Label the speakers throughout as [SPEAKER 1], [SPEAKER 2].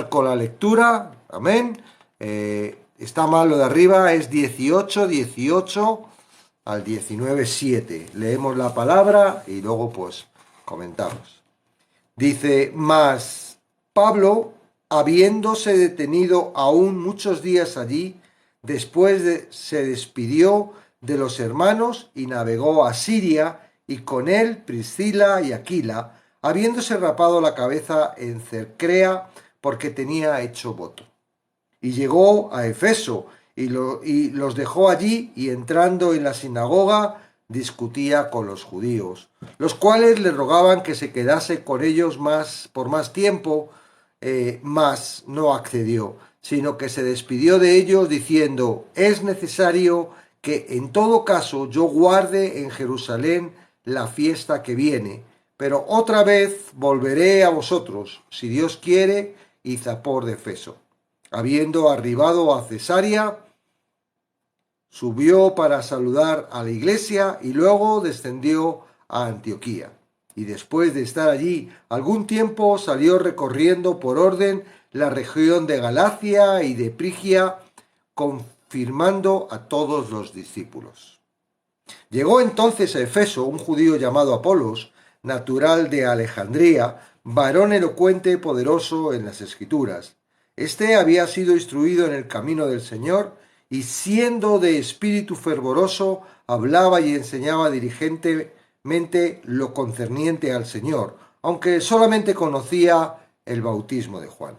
[SPEAKER 1] Con la lectura, amén. Está mal lo de arriba, es 18 al 19:7. Leemos la palabra y luego pues comentamos. Dice, mas Pablo, habiéndose detenido aún muchos días allí, se despidió de los hermanos y navegó a Siria, y con él Priscila y Aquila, habiéndose rapado la cabeza en Cercrea, porque tenía hecho voto. Y llegó a Efeso, y los dejó allí, y entrando en la sinagoga, discutía con los judíos, los cuales le rogaban que se quedase con ellos por más tiempo, mas no accedió, sino que se despidió de ellos diciendo, es necesario que en todo caso yo guarde en Jerusalén la fiesta que viene, pero otra vez volveré a vosotros, si Dios quiere, y zapor de Efeso. Habiendo arribado a Cesarea, subió para saludar a la iglesia y luego descendió a Antioquía. Y después de estar allí algún tiempo salió recorriendo por orden la región de Galacia y de Frigia, confirmando a todos los discípulos. Llegó entonces a Efeso un judío llamado Apolos, natural de Alejandría, varón elocuente, poderoso en las Escrituras. Este había sido instruido en el camino del Señor, y siendo de espíritu fervoroso, hablaba y enseñaba diligentemente lo concerniente al Señor, aunque solamente conocía el bautismo de Juan.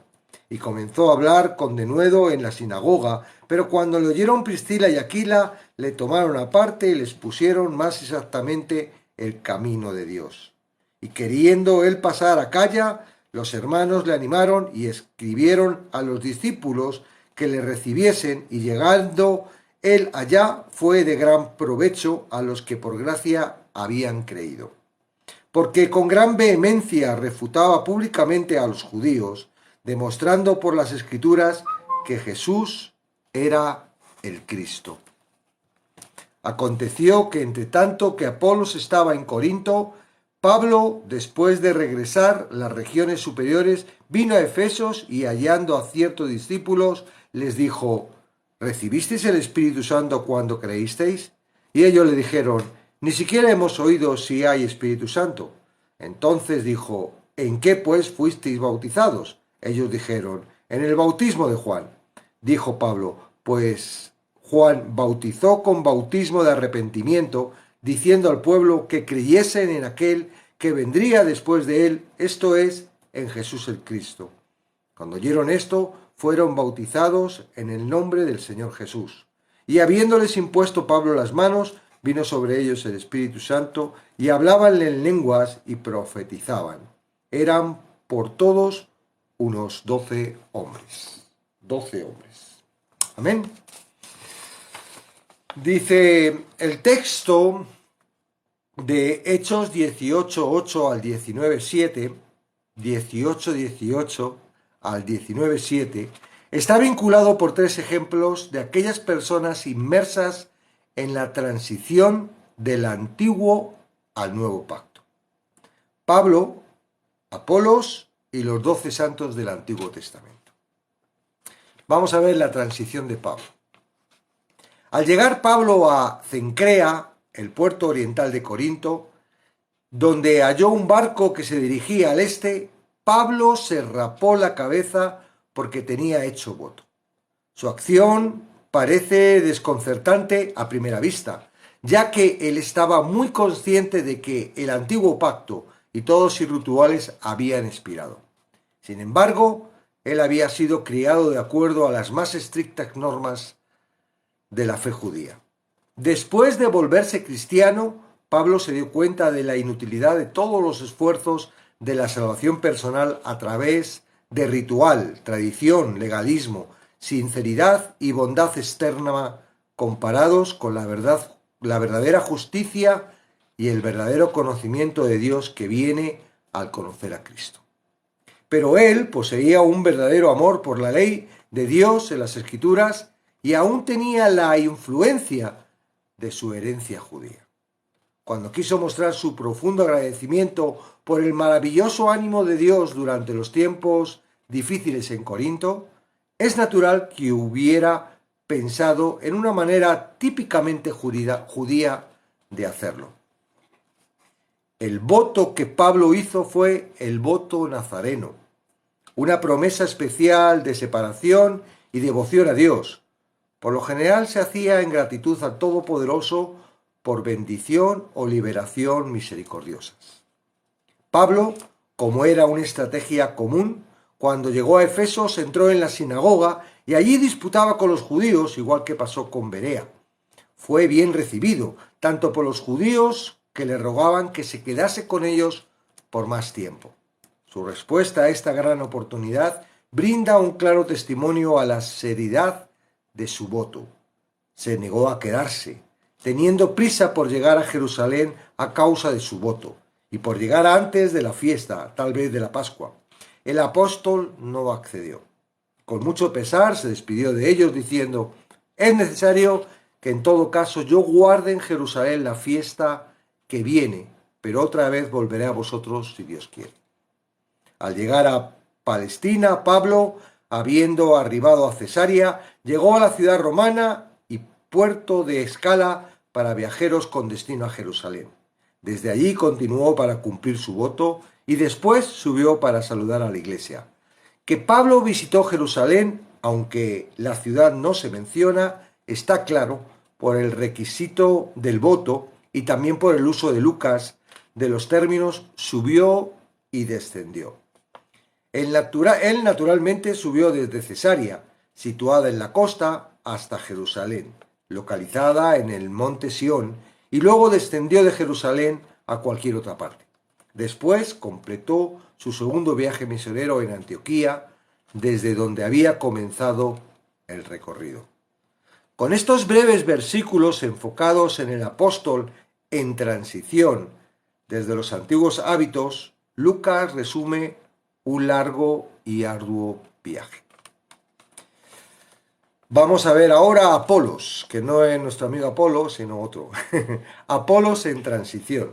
[SPEAKER 1] Y comenzó a hablar con denuedo en la sinagoga, pero cuando le oyeron Priscila y Aquila, le tomaron aparte y les pusieron más exactamente el camino de Dios. Y queriendo él pasar a Acaya, los hermanos le animaron y escribieron a los discípulos que le recibiesen, y llegando él allá fue de gran provecho a los que por gracia habían creído. Porque con gran vehemencia refutaba públicamente a los judíos, demostrando por las Escrituras que Jesús era el Cristo. Aconteció que entre tanto que Apolos estaba en Corinto, Pablo, después de regresar las regiones superiores, vino a Efesos y hallando a ciertos discípulos, les dijo, ¿recibisteis el Espíritu Santo cuando creísteis? Y ellos le dijeron, ni siquiera hemos oído si hay Espíritu Santo. Entonces dijo, ¿en qué pues fuisteis bautizados? Ellos dijeron, en el bautismo de Juan. Dijo Pablo, pues Juan bautizó con bautismo de arrepentimiento, diciendo al pueblo que creyesen en aquel que vendría después de él, esto es, en Jesús el Cristo. Cuando oyeron esto, fueron bautizados en el nombre del Señor Jesús. Y habiéndoles impuesto Pablo las manos, vino sobre ellos el Espíritu Santo, y hablaban en lenguas y profetizaban. Eran por todos unos 12 hombres. 12 hombres. Amén. Dice el texto de Hechos 18:8 al 19:7, 18:18 al 19:7, está vinculado por tres ejemplos de aquellas personas inmersas en la transición del antiguo al nuevo pacto. Pablo, Apolos y los 12 santos del Antiguo Testamento. Vamos a ver la transición de Pablo. Al llegar Pablo a Cencrea, el puerto oriental de Corinto, donde halló un barco que se dirigía al este, Pablo se rapó la cabeza porque tenía hecho voto. Su acción parece desconcertante a primera vista, ya que él estaba muy consciente de que el antiguo pacto y todos sus rituales habían expirado. Sin embargo, él había sido criado de acuerdo a las más estrictas normas de la fe judía. Después de volverse cristiano, Pablo se dio cuenta de la inutilidad de todos los esfuerzos de la salvación personal a través de ritual, tradición, legalismo, sinceridad y bondad externa comparados con la verdadera justicia y el verdadero conocimiento de Dios que viene al conocer a Cristo. Pero él poseía un verdadero amor por la ley de Dios en las Escrituras y aún tenía la influencia de su herencia judía. Cuando quiso mostrar su profundo agradecimiento por el maravilloso ánimo de Dios durante los tiempos difíciles en Corinto, es natural que hubiera pensado en una manera típicamente judía de hacerlo. El voto que Pablo hizo fue el voto nazareno, una promesa especial de separación y devoción a Dios. Por lo general se hacía en gratitud al Todopoderoso por bendición o liberación misericordiosas. Pablo, como era una estrategia común, cuando llegó a Efesos entró en la sinagoga y allí disputaba con los judíos, igual que pasó con Berea. Fue bien recibido, tanto por los judíos que le rogaban que se quedase con ellos por más tiempo. Su respuesta a esta gran oportunidad brinda un claro testimonio a la seriedad de su voto. Se negó a quedarse, teniendo prisa por llegar a Jerusalén a causa de su voto, y por llegar antes de la fiesta, tal vez de la Pascua. El apóstol no accedió. Con mucho pesar se despidió de ellos diciendo: es necesario que en todo caso yo guarde en Jerusalén la fiesta que viene, pero otra vez volveré a vosotros si Dios quiere. Al llegar a Palestina, Pablo, habiendo arribado a Cesarea, llegó a la ciudad romana y puerto de escala para viajeros con destino a Jerusalén. Desde allí continuó para cumplir su voto y después subió para saludar a la iglesia. Que Pablo visitó Jerusalén, aunque la ciudad no se menciona, está claro por el requisito del voto y también por el uso de Lucas de los términos subió y descendió. Él naturalmente subió desde Cesarea, situada en la costa, hasta Jerusalén, localizada en el monte Sión, y luego descendió de Jerusalén a cualquier otra parte. Después completó su segundo viaje misionero en Antioquía, desde donde había comenzado el recorrido. Con estos breves versículos enfocados en el apóstol en transición desde los antiguos hábitos, Lucas resume un largo y arduo viaje. Vamos a ver ahora a Apolos, que no es nuestro amigo Apolo, sino otro. Apolos en transición.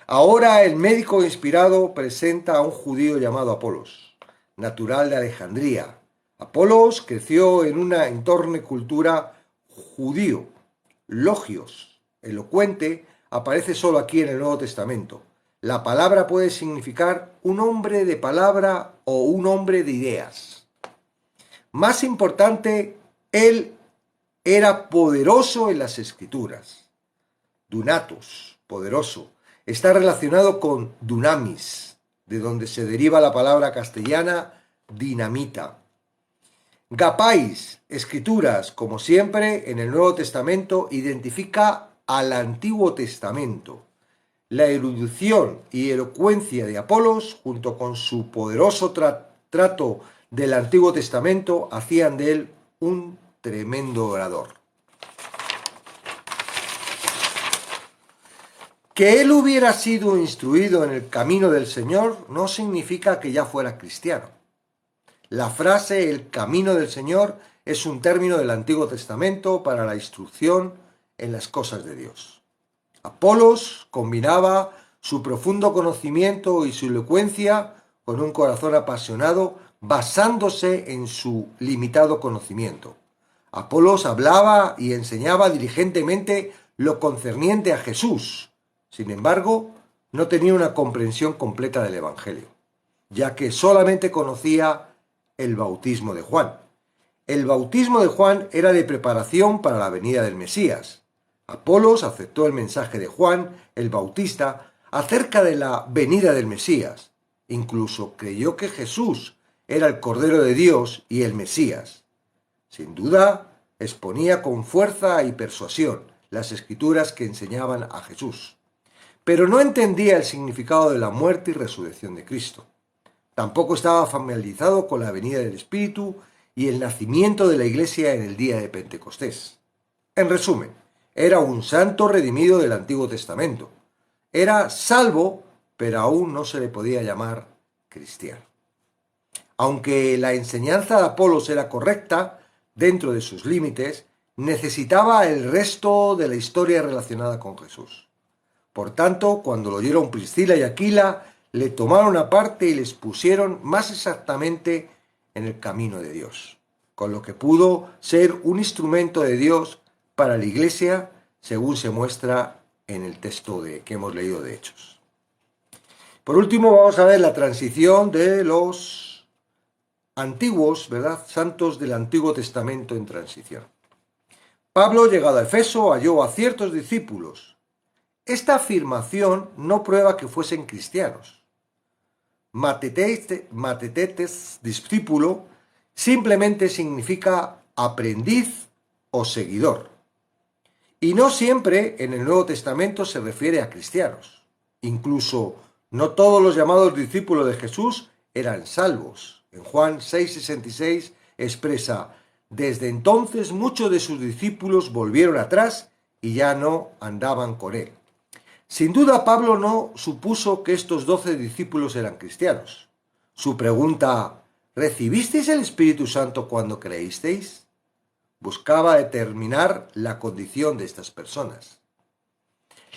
[SPEAKER 1] Ahora el médico inspirado presenta a un judío llamado Apolos, natural de Alejandría. Apolos creció en una entorno y cultura judío. Logios, elocuente, aparece solo aquí en el Nuevo Testamento. La palabra puede significar un hombre de palabra o un hombre de ideas. Más importante, él era poderoso en las escrituras. Dunatos, poderoso, está relacionado con dunamis, de donde se deriva la palabra castellana dinamita. Gapais, escrituras, como siempre en el Nuevo Testamento, identifica al Antiguo Testamento. La erudición y elocuencia de Apolos, junto con su poderoso trato del Antiguo Testamento, hacían de él un tremendo orador. Que él hubiera sido instruido en el camino del Señor no significa que ya fuera cristiano. La frase "el camino del Señor" es un término del Antiguo Testamento para la instrucción en las cosas de Dios. Apolos combinaba su profundo conocimiento y su elocuencia con un corazón apasionado basándose en su limitado conocimiento. Apolos hablaba y enseñaba diligentemente lo concerniente a Jesús. Sin embargo, no tenía una comprensión completa del Evangelio, ya que solamente conocía el bautismo de Juan. El bautismo de Juan era de preparación para la venida del Mesías. Apolos aceptó el mensaje de Juan, el Bautista, acerca de la venida del Mesías. Incluso creyó que Jesús era el Cordero de Dios y el Mesías. Sin duda, exponía con fuerza y persuasión las escrituras que enseñaban a Jesús. Pero no entendía el significado de la muerte y resurrección de Cristo. Tampoco estaba familiarizado con la venida del Espíritu y el nacimiento de la Iglesia en el día de Pentecostés. En resumen, era un santo redimido del Antiguo Testamento. Era salvo, pero aún no se le podía llamar cristiano. Aunque la enseñanza de Apolos era correcta, dentro de sus límites, necesitaba el resto de la historia relacionada con Jesús. Por tanto, cuando lo oyeron Priscila y Aquila, le tomaron aparte y les pusieron más exactamente en el camino de Dios, con lo que pudo ser un instrumento de Dios para la Iglesia, según se muestra en el texto que hemos leído de Hechos. Por último, vamos a ver la transición de los antiguos, ¿verdad?, santos del Antiguo Testamento en transición. Pablo, llegado a Efeso, halló a ciertos discípulos. Esta afirmación no prueba que fuesen cristianos. Matetetes, discípulo, simplemente significa aprendiz o seguidor. Y no siempre en el Nuevo Testamento se refiere a cristianos. Incluso no todos los llamados discípulos de Jesús eran salvos. En Juan 6,66 expresa: desde entonces muchos de sus discípulos volvieron atrás y ya no andaban con él. Sin duda, Pablo no supuso que estos 12 discípulos eran cristianos. Su pregunta, ¿recibisteis el Espíritu Santo cuando creísteis?, buscaba determinar la condición de estas personas.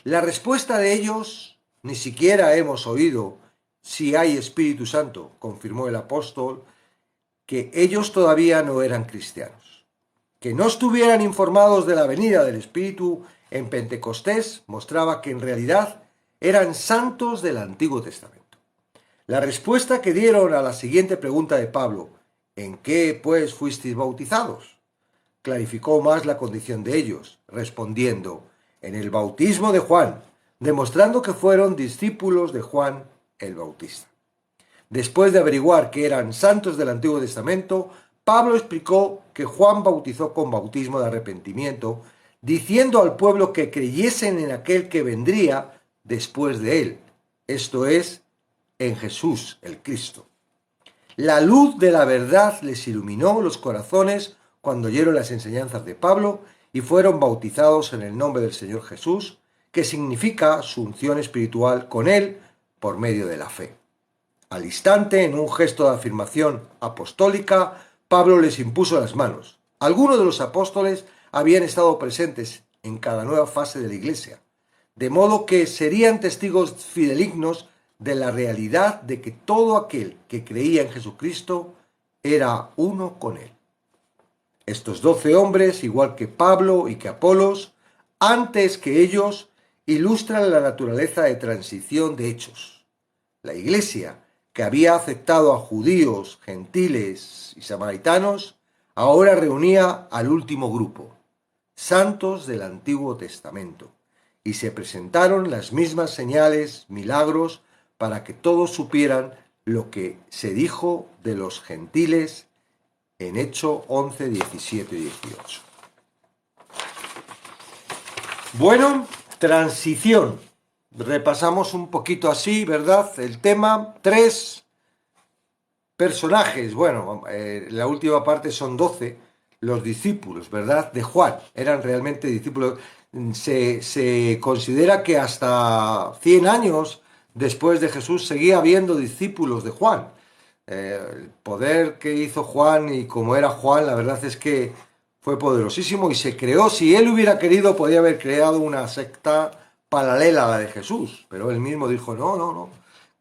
[SPEAKER 1] La respuesta de ellos, ni siquiera hemos oído si hay Espíritu Santo, confirmó el apóstol, que ellos todavía no eran cristianos. Que no estuvieran informados de la venida del Espíritu en Pentecostés mostraba que en realidad eran santos del Antiguo Testamento. La respuesta que dieron a la siguiente pregunta de Pablo, ¿en qué pues fuisteis bautizados?, clarificó más la condición de ellos, respondiendo, en el bautismo de Juan, demostrando que fueron discípulos de Juan el Bautista. Después de averiguar que eran santos del Antiguo Testamento, Pablo explicó que Juan bautizó con bautismo de arrepentimiento, diciendo al pueblo que creyesen en aquel que vendría después de él, esto es, en Jesús el Cristo. La luz de la verdad les iluminó los corazones cuando oyeron las enseñanzas de Pablo y fueron bautizados en el nombre del Señor Jesús, que significa su unción espiritual con él por medio de la fe. Al instante, en un gesto de afirmación apostólica, Pablo les impuso las manos. Algunos de los apóstoles habían estado presentes en cada nueva fase de la Iglesia, de modo que serían testigos fidelignos de la realidad de que todo aquel que creía en Jesucristo era uno con él. Estos 12 hombres, igual que Pablo y que Apolos, antes que ellos, ilustran la naturaleza de transición de hechos. La Iglesia, que había aceptado a judíos, gentiles y samaritanos, ahora reunía al último grupo, santos del Antiguo Testamento, y se presentaron las mismas señales, milagros, para que todos supieran lo que se dijo de los gentiles en Hechos 11, 17 y 18. Bueno, transición. Repasamos un poquito así, ¿verdad?, el tema. 3 personajes. Bueno, la última parte son 12, los discípulos, ¿verdad?, de Juan. Eran realmente discípulos. Se considera que hasta 100 años después de Jesús seguía habiendo discípulos de Juan. El poder que hizo Juan y cómo era Juan, la verdad es que fue poderosísimo y se creó. Si él hubiera querido, podía haber creado una secta paralela a la de Jesús, pero él mismo dijo, no,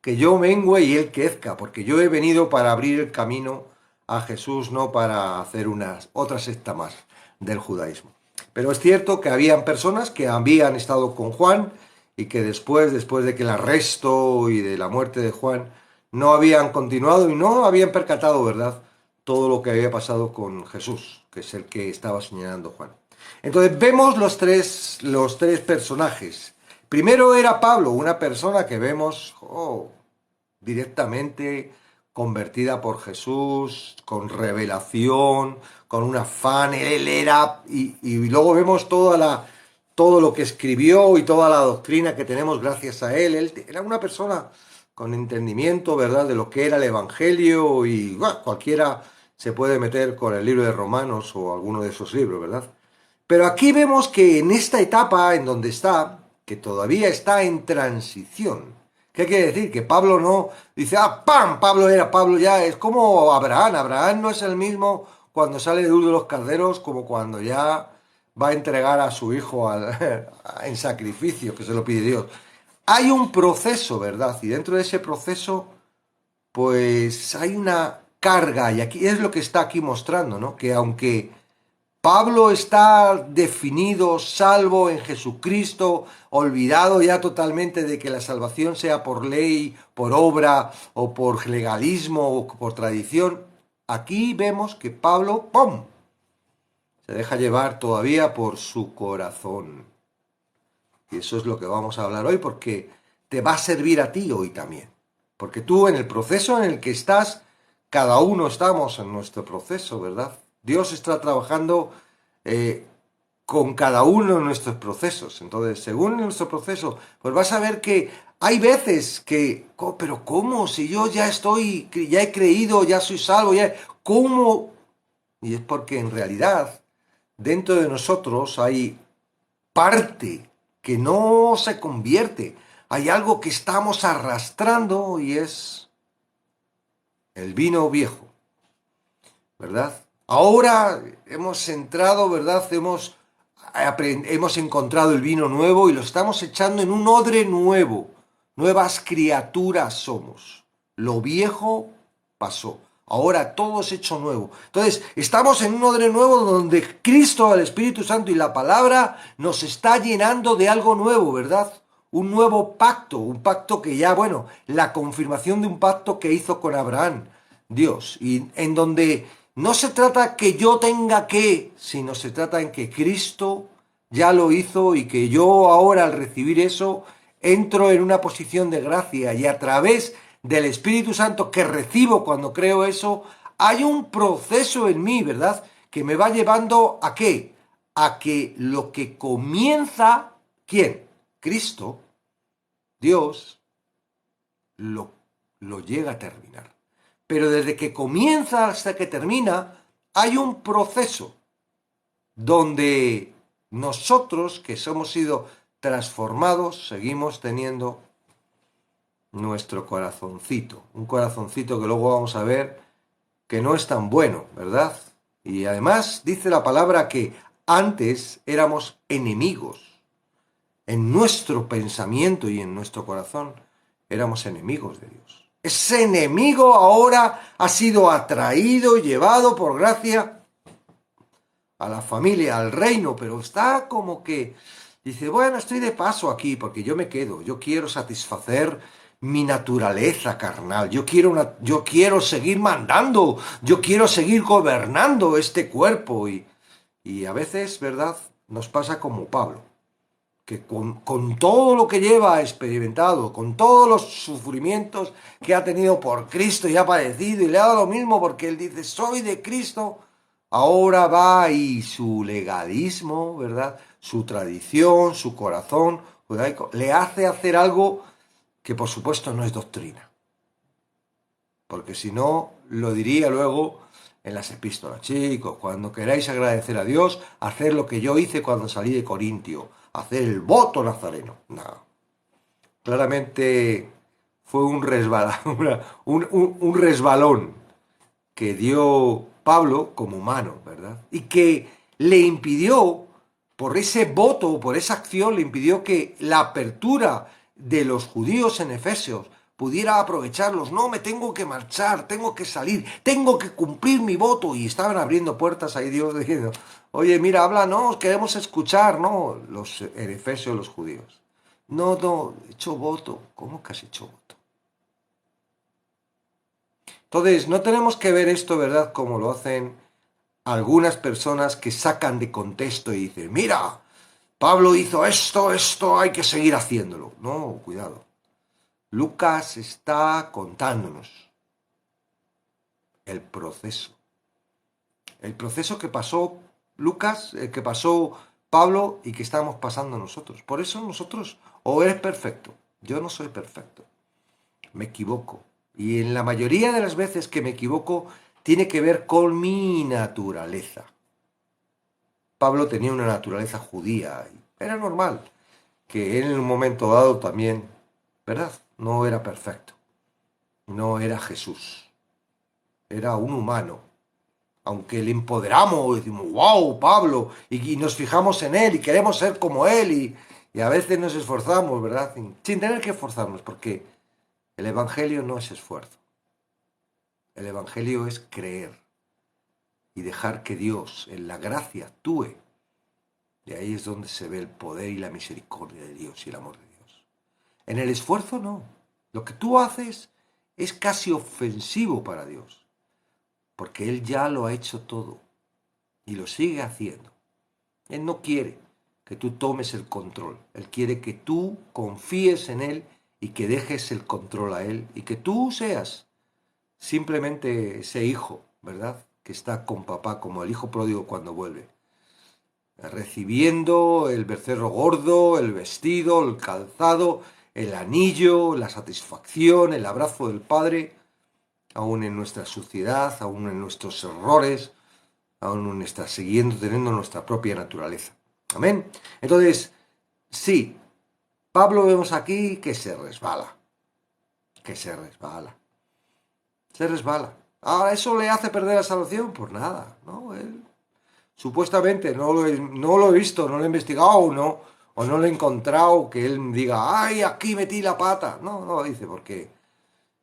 [SPEAKER 1] que yo mengüe y él crezca, porque yo he venido para abrir el camino a Jesús, no para hacer otra secta más del judaísmo. Pero es cierto que habían personas que habían estado con Juan y que después de que el arresto y de la muerte de Juan, no habían continuado y no habían percatado, ¿verdad?, todo lo que había pasado con Jesús, que es el que estaba señalando Juan. Entonces vemos los tres personajes. Primero era Pablo, una persona que vemos directamente convertida por Jesús, con revelación, con un afán. Él era, y luego vemos todo lo que escribió y toda la doctrina que tenemos gracias a él. Él era una persona con entendimiento, ¿verdad?, de lo que era el Evangelio, y cualquiera se puede meter con el libro de Romanos o alguno de esos libros, ¿verdad? Pero aquí vemos que en esta etapa en donde está, que todavía está en transición. ¿Qué quiere decir? Que Pablo no dice, ¡pam! Pablo ya es como Abraham. Abraham no es el mismo cuando sale de Ur de los Calderos como cuando ya va a entregar a su hijo en sacrificio, que se lo pide Dios. Hay un proceso, ¿verdad? Y dentro de ese proceso, pues hay una carga, y aquí es lo que está aquí mostrando, ¿no? Que aunque Pablo está definido, salvo en Jesucristo, olvidado ya totalmente de que la salvación sea por ley, por obra o por legalismo o por tradición, aquí vemos que Pablo, ¡pum!, se deja llevar todavía por su corazón. Y eso es lo que vamos a hablar hoy, porque te va a servir a ti hoy también. Porque tú, en el proceso en el que estás, cada uno estamos en nuestro proceso, ¿verdad? Dios está trabajando con cada uno de nuestros procesos. Entonces, según nuestro proceso, pues vas a ver que hay veces que, pero ¿cómo? Si yo ya estoy, ya he creído, ya soy salvo, ya, ¿cómo? Y es porque en realidad dentro de nosotros hay parte que no se convierte. Hay algo que estamos arrastrando y es el vino viejo, ¿verdad? Ahora hemos entrado, ¿verdad? Hemos encontrado el vino nuevo y lo estamos echando en un odre nuevo. Nuevas criaturas somos. Lo viejo pasó. Ahora todo es hecho nuevo. Entonces, estamos en un odre nuevo donde Cristo, el Espíritu Santo y la palabra nos está llenando de algo nuevo, ¿verdad? Un nuevo pacto, un pacto que ya, bueno, la confirmación de un pacto que hizo con Abraham, Dios, y en donde no se trata que yo tenga que, sino se trata en que Cristo ya lo hizo y que yo ahora al recibir eso entro en una posición de gracia y a través del Espíritu Santo que recibo cuando creo eso, hay un proceso en mí, ¿verdad? Que me va llevando ¿a qué? A que lo que comienza, ¿quién? Cristo, Dios, lo, lo llega a terminar. Pero desde que comienza hasta que termina, hay un proceso donde nosotros, que hemos sido transformados, seguimos teniendo nuestro corazoncito. Un corazoncito que luego vamos a ver que no es tan bueno, ¿verdad? Y además dice la palabra que antes éramos enemigos. En nuestro pensamiento y en nuestro corazón éramos enemigos de Dios. Ese enemigo ahora ha sido atraído y llevado por gracia a la familia, al reino, pero está como que dice, bueno, estoy de paso aquí porque yo me quedo, yo quiero satisfacer mi naturaleza carnal, yo quiero seguir mandando, yo quiero seguir gobernando este cuerpo y a veces, ¿verdad?, nos pasa como Pablo, que con todo lo que lleva experimentado, con todos los sufrimientos que ha tenido por Cristo y ha padecido y le ha dado lo mismo porque él dice, soy de Cristo, ahora va y su legalismo, ¿verdad?, su tradición, su corazón judaico, le hace hacer algo que por supuesto no es doctrina. Porque si no, lo diría luego en las epístolas. Chicos, cuando queráis agradecer a Dios, haced lo que yo hice cuando salí de Corintio, hacer el voto nazareno. No. Claramente fue un resbalón que dio Pablo como humano, ¿verdad? Y que le impidió, por ese voto, por esa acción, le impidió que la apertura de los judíos en Efesios pudiera aprovecharlos. No, me tengo que marchar, tengo que salir, tengo que cumplir mi voto. Y estaban abriendo puertas ahí Dios diciendo, oye, mira, habla, no, queremos escuchar, no, en Efesios los judíos. No, he hecho voto. ¿Cómo que has hecho voto? Entonces, no tenemos que ver esto, ¿verdad?, como lo hacen algunas personas que sacan de contexto y dicen, mira, Pablo hizo esto hay que seguir haciéndolo. No, cuidado. Lucas está contándonos el proceso. El proceso que pasó Lucas, que pasó Pablo y que estamos pasando nosotros. Por eso nosotros, o eres perfecto, yo no soy perfecto, me equivoco. Y en la mayoría de las veces que me equivoco, tiene que ver con mi naturaleza. Pablo tenía una naturaleza judía. Era normal que él en un momento dado también, ¿verdad?, no era perfecto. No era Jesús. Era un humano. Aunque le empoderamos y decimos, wow, Pablo, y nos fijamos en él y queremos ser como él y a veces nos esforzamos, ¿verdad?, sin tener que esforzarnos, porque el Evangelio no es esfuerzo. El Evangelio es creer y dejar que Dios en la gracia actúe. De ahí es donde se ve el poder y la misericordia de Dios y el amor de Dios. En el esfuerzo no. Lo que tú haces es casi ofensivo para Dios, porque Él ya lo ha hecho todo y lo sigue haciendo. Él no quiere que tú tomes el control. Él quiere que tú confíes en Él y que dejes el control a Él y que tú seas simplemente ese hijo, ¿verdad? Que está con papá, como el hijo pródigo cuando vuelve, recibiendo el becerro gordo, el vestido, el calzado, el anillo, la satisfacción, el abrazo del Padre, aún en nuestra suciedad, aún en nuestros errores, aún en nuestra, siguiendo teniendo nuestra propia naturaleza. Amén. Entonces, sí, Pablo vemos aquí que se resbala, que se resbala. Se resbala. ¿Ah, eso le hace perder la salvación? Pues nada, ¿no? Él supuestamente no lo he visto, no lo he investigado, no, o no lo he encontrado que él diga, ¡ay, aquí metí la pata! No, no lo dice, porque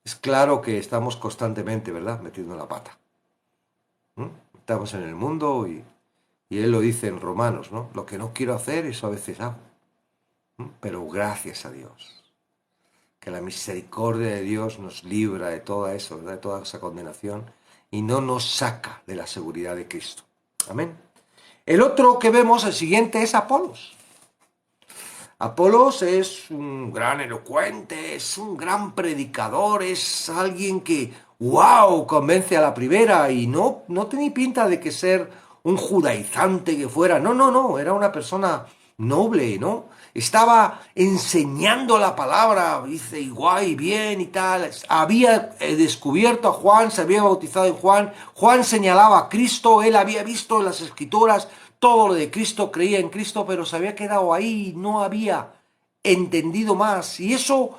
[SPEAKER 1] es claro que estamos constantemente, ¿verdad?, metiendo la pata. Estamos en el mundo y él lo dice en Romanos, ¿no? Lo que no quiero hacer, eso a veces hago. Pero gracias a Dios, que la misericordia de Dios nos libra de todo eso, ¿verdad?, de toda esa condenación y no nos saca de la seguridad de Cristo. Amén. El otro que vemos, el siguiente, es Apolos. Apolos es un gran elocuente, es un gran predicador, es alguien que, wow, convence a la primera y no tenía pinta de que ser un judaizante que fuera. No, no, no, era una persona noble, ¿no? Estaba enseñando la palabra, dice, y guay, bien y tal. Había descubierto a Juan, se había bautizado en Juan. Juan señalaba a Cristo, él había visto en las Escrituras todo lo de Cristo, creía en Cristo, pero se había quedado ahí, no había entendido más. Y eso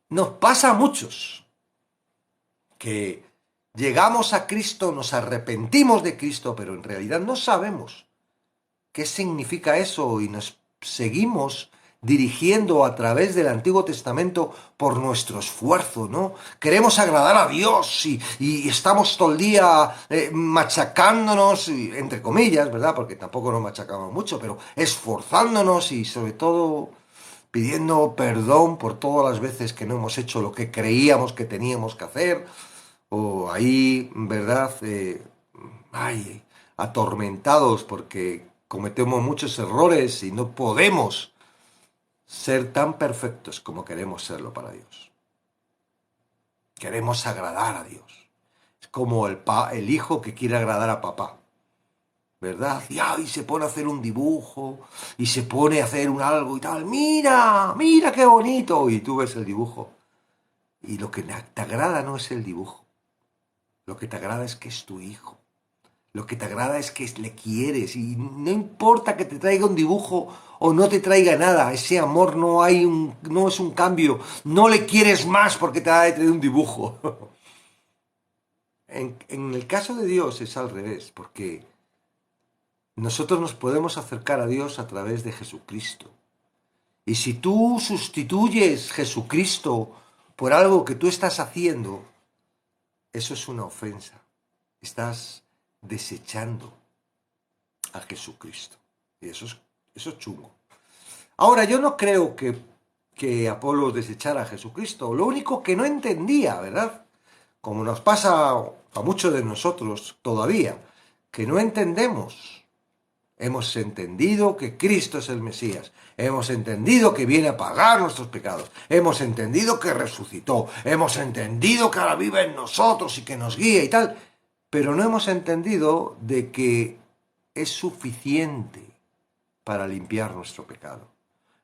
[SPEAKER 1] nos pasa a muchos, que llegamos a Cristo, nos arrepentimos de Cristo, pero en realidad no sabemos qué significa eso y nos seguimos dirigiendo a través del Antiguo Testamento por nuestro esfuerzo, ¿no? Queremos agradar a Dios y estamos todo el día machacándonos, entre comillas, ¿verdad? Porque tampoco nos machacamos mucho, pero esforzándonos y sobre todo pidiendo perdón por todas las veces que no hemos hecho lo que creíamos que teníamos que hacer, o ahí, ¿verdad? Ay, atormentados porque cometemos muchos errores y no podemos ser tan perfectos como queremos serlo para Dios. Queremos agradar a Dios. Es como el hijo que quiere agradar a papá, ¿verdad? Y se pone a hacer un dibujo y se pone a hacer un algo y tal. Mira, mira qué bonito. Y tú ves el dibujo. Y lo que te agrada no es el dibujo. Lo que te agrada es que es tu hijo. Lo que te agrada es que le quieres y no importa que te traiga un dibujo o no te traiga nada, ese amor no es un cambio, no le quieres más porque te ha traído un dibujo. En el caso de Dios es al revés, porque nosotros nos podemos acercar a Dios a través de Jesucristo. Y si tú sustituyes Jesucristo por algo que tú estás haciendo, eso es una ofensa. Estás desechando a Jesucristo. Y eso es chungo. Ahora, yo no creo que Apolos desechara a Jesucristo. Lo único que no entendía, ¿verdad? Como nos pasa a muchos de nosotros todavía, que no entendemos. Hemos entendido que Cristo es el Mesías. Hemos entendido que viene a pagar nuestros pecados. Hemos entendido que resucitó. Hemos entendido que ahora vive en nosotros y que nos guía y tal. Pero no hemos entendido de que es suficiente para limpiar nuestro pecado.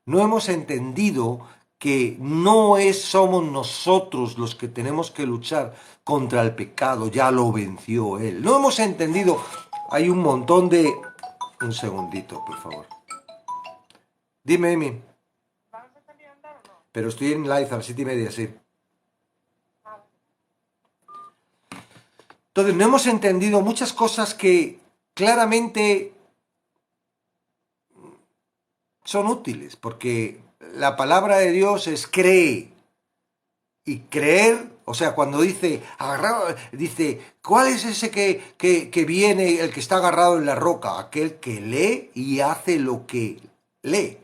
[SPEAKER 1] No hemos entendido que somos nosotros los que tenemos que luchar contra el pecado, ya lo venció Él. No hemos entendido, hay un montón de... Un segundito, por favor. Dime, Amy. Pero estoy en live a las 7:30, sí. Entonces, no hemos entendido muchas cosas que claramente son útiles, porque la palabra de Dios es cree. Y creer O sea, cuando dice, agarrado, dice, ¿cuál es ese que viene, el que está agarrado en la roca? Aquel que lee y hace lo que lee.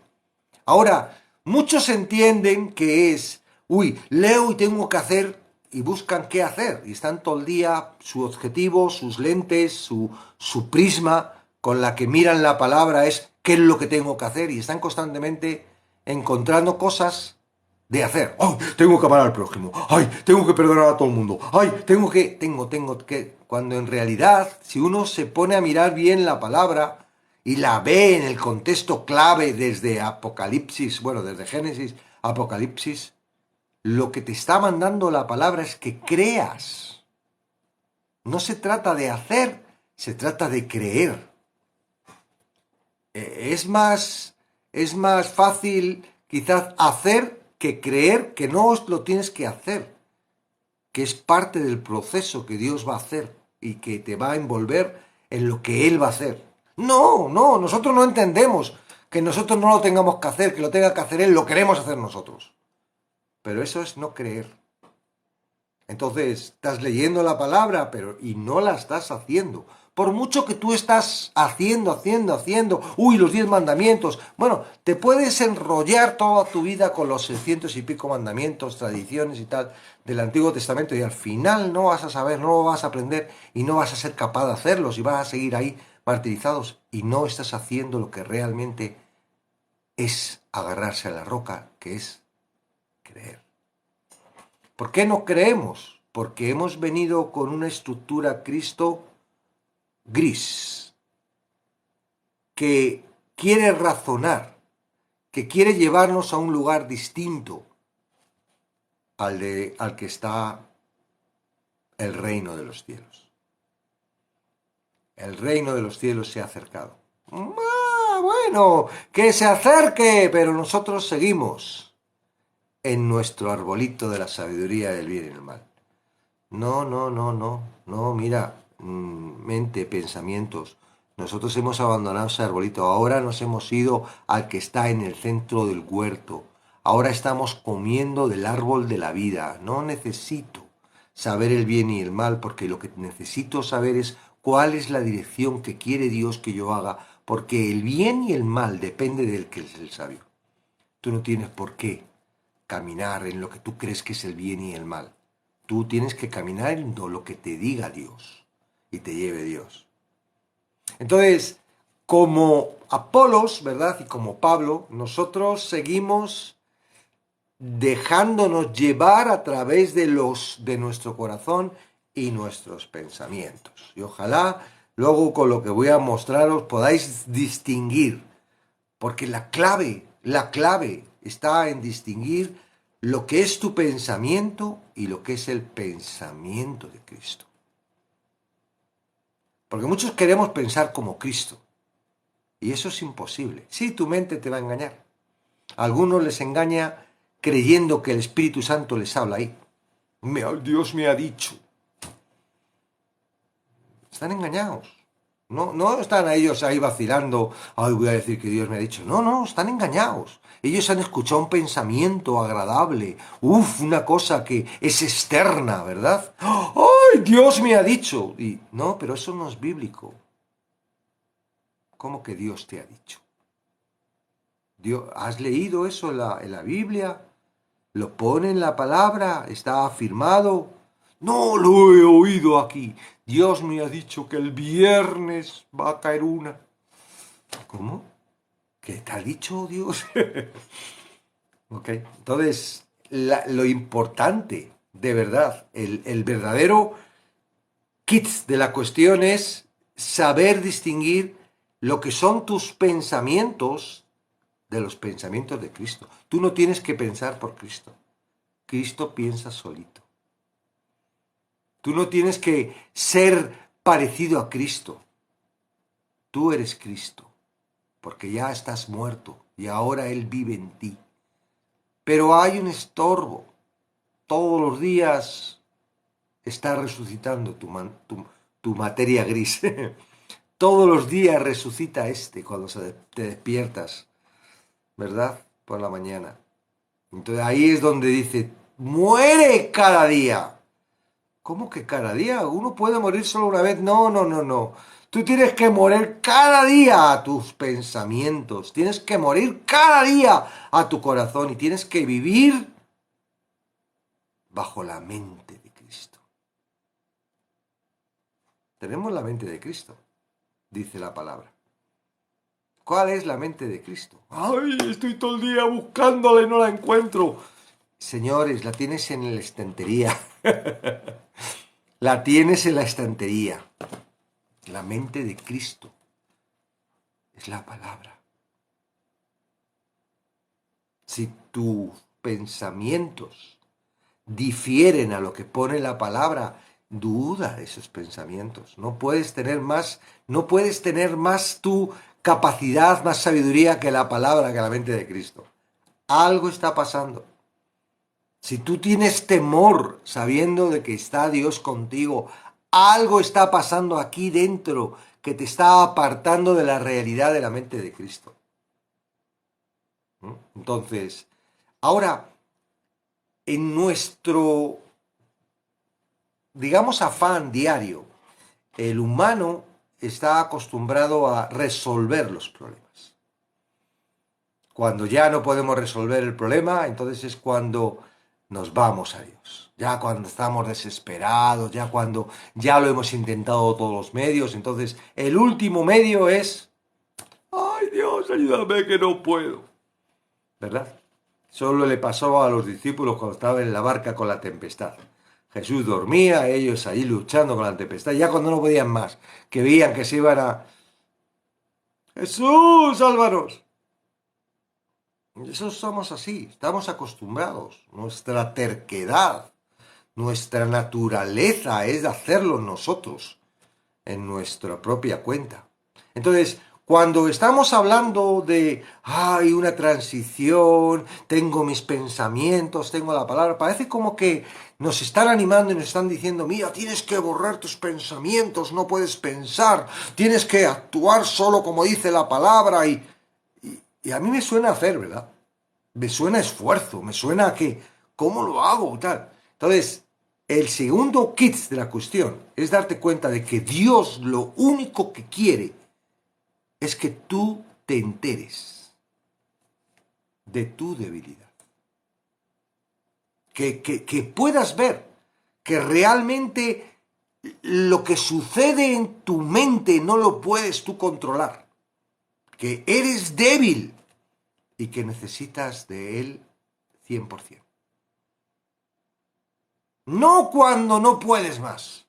[SPEAKER 1] Ahora, muchos entienden que es, uy, leo y tengo que hacer, y buscan qué hacer, y están todo el día, su objetivo, sus lentes, su prisma con la que miran la palabra es qué es lo que tengo que hacer, y están constantemente encontrando cosas de hacer. ¡Ay, tengo que amar al prójimo! ¡Ay, tengo que perdonar a todo el mundo! ¡Ay, tengo que! Cuando en realidad, si uno se pone a mirar bien la palabra y la ve en el contexto clave desde Apocalipsis, bueno, desde Génesis a Apocalipsis, lo que te está mandando la palabra es que creas. No se trata de hacer, se trata de creer. Es más fácil quizás hacer que creer que no lo tienes que hacer, que es parte del proceso que Dios va a hacer y que te va a envolver en lo que Él va a hacer. No, nosotros no entendemos que nosotros no lo tengamos que hacer, que lo tenga que hacer Él, lo queremos hacer nosotros. Pero eso es no creer. Entonces, estás leyendo la palabra, y no la estás haciendo. Por mucho que tú estás haciendo, uy, los 10 mandamientos. Bueno, te puedes enrollar toda tu vida con los 600 y pico mandamientos, tradiciones y tal del Antiguo Testamento y al final no vas a saber, no lo vas a aprender y no vas a ser capaz de hacerlos y vas a seguir ahí martirizados y no estás haciendo lo que realmente es agarrarse a la roca, que es creer. ¿Por qué no creemos? Porque hemos venido con una estructura Cristo gris, que quiere razonar, que quiere llevarnos a un lugar distinto al que está el reino de los cielos. El reino de los cielos se ha acercado. Bueno, que se acerque, pero nosotros seguimos en nuestro arbolito de la sabiduría del bien y el mal. No, mira, mente, pensamientos. Nosotros hemos abandonado ese arbolito, ahora nos hemos ido al que está en el centro del huerto. Ahora estamos comiendo del árbol de la vida. No necesito saber el bien y el mal, porque lo que necesito saber es cuál es la dirección que quiere Dios que yo haga, porque el bien y el mal depende del que es el sabio. Tú no tienes por qué caminar en lo que tú crees que es el bien y el mal. Tú tienes que caminar en lo que te diga Dios y te lleve Dios. Entonces, como Apolos, ¿verdad? Y como Pablo, nosotros seguimos dejándonos llevar a través de nuestro corazón y nuestros pensamientos. Y ojalá luego con lo que voy a mostraros podáis distinguir, porque la clave está en distinguir lo que es tu pensamiento y lo que es el pensamiento de Cristo. Porque muchos queremos pensar como Cristo. Y eso es imposible. Sí, tu mente te va a engañar. A algunos les engaña creyendo que el Espíritu Santo les habla ahí. Dios me ha dicho. Están engañados. No están ellos ahí vacilando. Ay, voy a decir que Dios me ha dicho. No, están engañados. Ellos han escuchado un pensamiento agradable. Una cosa que es externa, ¿verdad? ¡Ay, Dios me ha dicho! Y no, pero eso no es bíblico. ¿Cómo que Dios te ha dicho? ¿Has leído eso en la Biblia? ¿Lo pone en la palabra? ¿Está afirmado? No lo he oído aquí. Dios me ha dicho que el viernes va a caer una. ¿Cómo? ¿Qué te ha dicho Dios? Ok, entonces lo importante, de verdad, el verdadero kit de la cuestión es saber distinguir lo que son tus pensamientos de los pensamientos de Cristo. Tú no tienes que pensar por Cristo. Cristo piensa solito. Tú no tienes que ser parecido a Cristo. Tú eres Cristo, porque ya estás muerto y ahora Él vive en ti. Pero hay un estorbo. Todos los días está resucitando tu materia gris. Todos los días resucita cuando te despiertas, ¿verdad? Por la mañana. Entonces ahí es donde dice, muere cada día. ¿Cómo que cada día? ¿Uno puede morir solo una vez? No, no, no, no. Tú tienes que morir cada día a tus pensamientos. Tienes que morir cada día a tu corazón. Y tienes que vivir bajo la mente de Cristo. Tenemos la mente de Cristo, dice la palabra. ¿Cuál es la mente de Cristo? ¡Ay, estoy todo el día buscándola y no la encuentro! Señores, la tienes en la estantería. La tienes en la estantería. La mente de Cristo es la palabra. Si tus pensamientos difieren a lo que pone la palabra, duda de esos pensamientos. No puedes tener más tu capacidad, más sabiduría que la palabra, que la mente de Cristo. Algo está pasando. Si tú tienes temor sabiendo de que está Dios contigo, algo está pasando aquí dentro que te está apartando de la realidad de la mente de Cristo. Entonces, ahora, en nuestro, digamos, afán diario, el humano está acostumbrado a resolver los problemas. Cuando ya no podemos resolver el problema, entonces es cuando nos vamos a Dios. Ya cuando estamos desesperados, ya cuando ya lo hemos intentado todos los medios, entonces el último medio es, ¡ay Dios, ayúdame que no puedo! ¿Verdad? Solo le pasó a los discípulos cuando estaban en la barca con la tempestad. Jesús dormía, ellos ahí luchando con la tempestad, ya cuando no podían más, que veían que se iban a... ¡Jesús, sálvanos! Eso somos así, estamos acostumbrados. Nuestra terquedad, nuestra naturaleza es de hacerlo nosotros, en nuestra propia cuenta. Entonces, cuando estamos hablando de, hay una transición, tengo mis pensamientos, tengo la palabra, parece como que nos están animando y nos están diciendo, mira, tienes que borrar tus pensamientos, no puedes pensar, tienes que actuar solo como dice la palabra y a mí me suena hacer, ¿verdad? Me suena esfuerzo, me suena a que, ¿cómo lo hago? Tal. Entonces, el segundo kit de la cuestión es darte cuenta de que Dios lo único que quiere es que tú te enteres de tu debilidad. Que puedas ver que realmente lo que sucede en tu mente no lo puedes tú controlar. Que eres débil y que necesitas de Él 100%. No cuando no puedes más.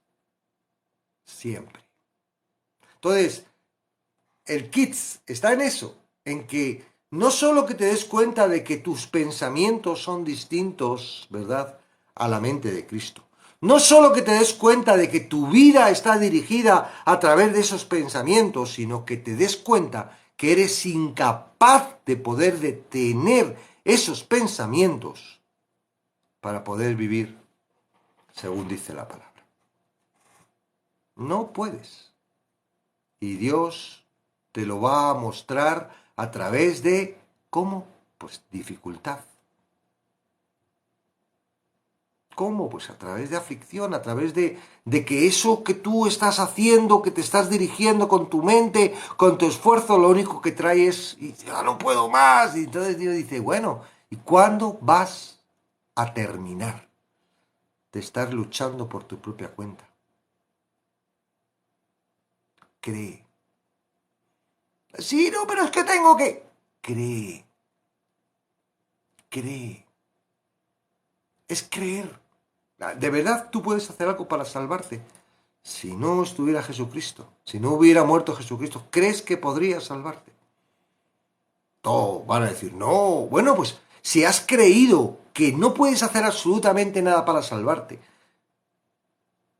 [SPEAKER 1] Siempre. Entonces, el kit está en eso, en que no solo que te des cuenta de que tus pensamientos son distintos, ¿verdad?, a la mente de Cristo. No solo que te des cuenta de que tu vida está dirigida a través de esos pensamientos, sino que te des cuenta que eres incapaz de poder detener esos pensamientos para poder vivir según dice la palabra. No puedes. Y Dios te lo va a mostrar a través de, ¿cómo? Pues dificultad. ¿Cómo? Pues a través de aflicción, a través de que eso que tú estás haciendo, que te estás dirigiendo con tu mente, con tu esfuerzo, lo único que trae es, ya no puedo más. Y entonces Dios dice, bueno, ¿y cuándo vas a terminar de estar luchando por tu propia cuenta? Cree. Sí, no, pero es que tengo que... Cree. Cree. Es creer. ¿De verdad tú puedes hacer algo para salvarte? Si no estuviera Jesucristo, si no hubiera muerto Jesucristo, ¿crees que podría salvarte? No, van a decir, no. Bueno, pues si has creído que no puedes hacer absolutamente nada para salvarte,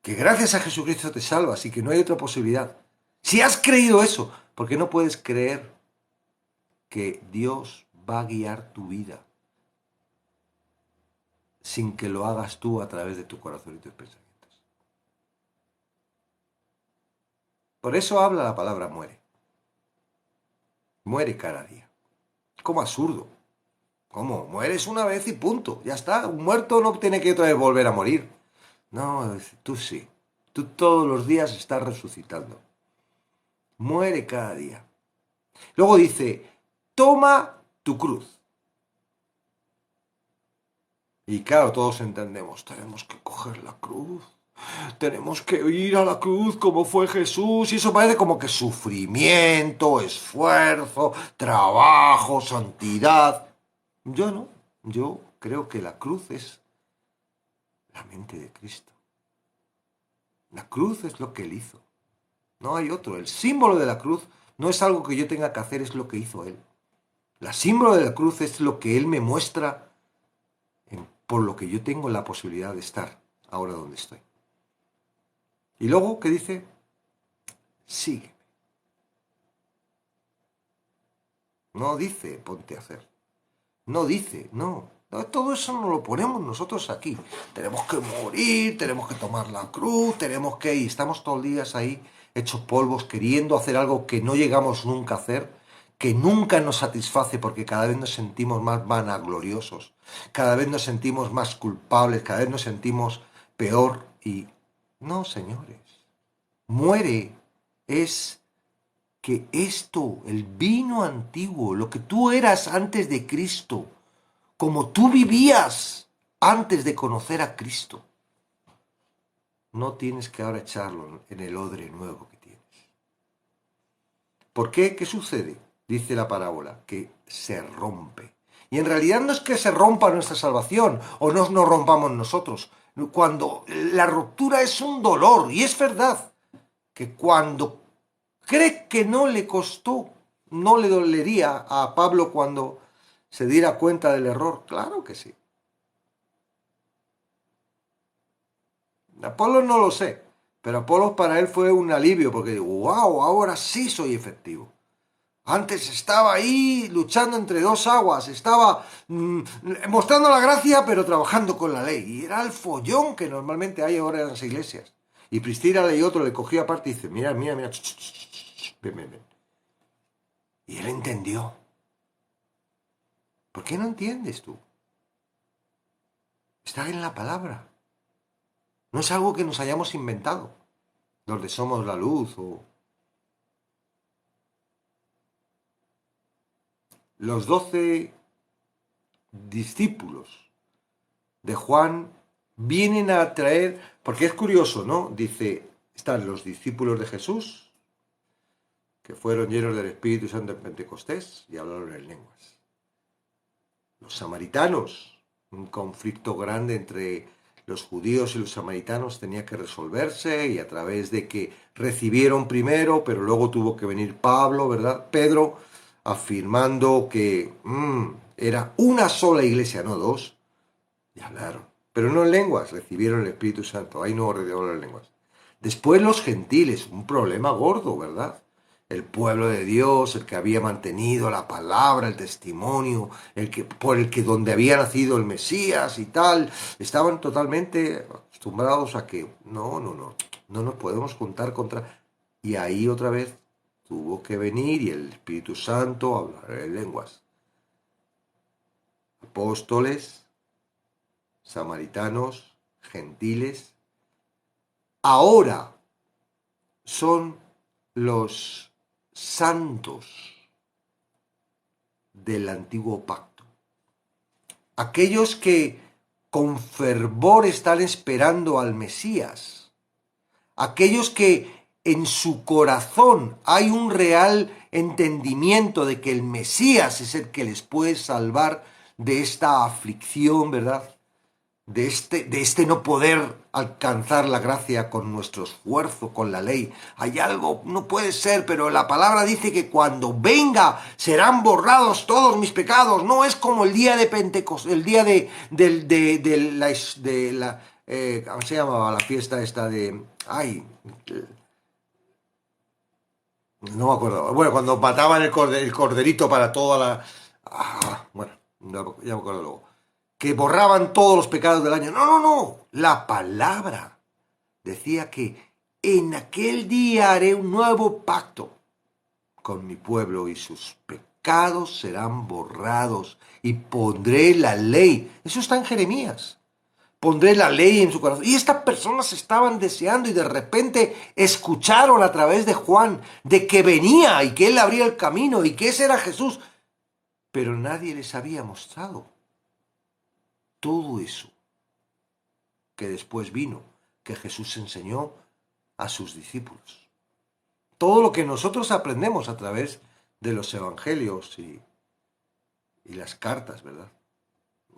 [SPEAKER 1] que gracias a Jesucristo te salvas y que no hay otra posibilidad, si has creído eso, ¿por qué no puedes creer que Dios va a guiar tu vida sin que lo hagas tú a través de tu corazón y tus pensamientos? Por eso habla la palabra muere. Muere cada día. Como absurdo. ¿Cómo? Mueres una vez y punto. Ya está. Un muerto no tiene que otra vez volver a morir. No, dice, tú sí. Tú todos los días estás resucitando. Muere cada día. Luego dice, toma tu cruz. Y claro, todos entendemos, tenemos que coger la cruz. Tenemos que ir a la cruz como fue Jesús. Y eso parece como que sufrimiento, esfuerzo, trabajo, santidad. Yo no. Yo creo que la cruz es la mente de Cristo. La cruz es lo que Él hizo. No hay otro. El símbolo de la cruz no es algo que yo tenga que hacer, es lo que hizo Él. El símbolo de la cruz es lo que Él me muestra por lo que yo tengo la posibilidad de estar ahora donde estoy. Y luego, ¿qué dice? Sígueme. No dice, ponte a hacer. No dice, no. Todo eso nos lo ponemos nosotros aquí. Tenemos que morir, tenemos que tomar la cruz, tenemos que... Y estamos todos los días ahí hechos polvos, queriendo hacer algo que no llegamos nunca a hacer, que nunca nos satisface porque cada vez nos sentimos más vanagloriosos, cada vez nos sentimos más culpables, cada vez nos sentimos peor. Y no, señores, muere es que esto, el vino antiguo, lo que tú eras antes de Cristo, como tú vivías antes de conocer a Cristo, no tienes que ahora echarlo en el odre nuevo que tienes. ¿Por qué? ¿Qué sucede? Dice la parábola, que se rompe. Y en realidad no es que se rompa nuestra salvación o nos rompamos nosotros. Cuando la ruptura es un dolor, y es verdad que cuando cree que no le costó, no le dolería a Pablo cuando se diera cuenta del error. Claro que sí. Apolo no lo sé, pero Apolo para él fue un alivio porque digo, wow, ahora sí soy efectivo. Antes estaba ahí luchando entre dos aguas, estaba mostrando la gracia pero trabajando con la ley. Y era el follón que normalmente hay ahora en las iglesias. Y Priscila y otro le cogió aparte y dice, mira, mira, mira, ven, ven, ven. Y él entendió. ¿Por qué no entiendes tú? Está en la palabra. No es algo que nos hayamos inventado. Los de Somos la Luz o... Los 12 discípulos de Juan vienen a traer... Porque es curioso, ¿no? Dice, están los discípulos de Jesús, que fueron llenos del Espíritu Santo en Pentecostés y hablaron en lenguas. Los samaritanos, un conflicto grande entre los judíos y los samaritanos tenía que resolverse y a través de que recibieron primero, pero luego tuvo que venir Pablo, ¿verdad? Pedro, afirmando que era una sola iglesia, no dos, y hablaron. Pero no en lenguas, recibieron el Espíritu Santo, ahí no recibieron las lenguas. Después los gentiles, un problema gordo, ¿verdad? El pueblo de Dios, el que había mantenido la palabra, el testimonio, el que, por el que donde había nacido el Mesías y tal, estaban totalmente acostumbrados a que no nos podemos juntar contra... Y ahí otra vez tuvo que venir y el Espíritu Santo hablar en lenguas. Apóstoles, samaritanos, gentiles, ahora son los santos del antiguo pacto. Aquellos que con fervor están esperando al Mesías. Aquellos que en su corazón hay un real entendimiento de que el Mesías es el que les puede salvar de esta aflicción, ¿verdad? De este no poder alcanzar la gracia con nuestro esfuerzo, con la ley. Hay algo, no puede ser, pero la palabra dice que cuando venga serán borrados todos mis pecados. No es como el día de Pentecostés, el día de la ¿cómo se llamaba la fiesta esta de... Ay, no me acuerdo. Bueno, cuando mataban el corderito para toda la... bueno, ya me acuerdo luego. Que borraban todos los pecados del año. No, no, no. La palabra decía que en aquel día haré un nuevo pacto con mi pueblo y sus pecados serán borrados y pondré la ley. Eso está en Jeremías. pondré la ley en su corazón. Y estas personas estaban deseando y de repente escucharon a través de Juan de que venía y que él abría el camino y que ese era Jesús. Pero nadie les había mostrado todo eso que después vino, que Jesús enseñó a sus discípulos. Todo lo que nosotros aprendemos a través de los evangelios y las cartas, ¿verdad?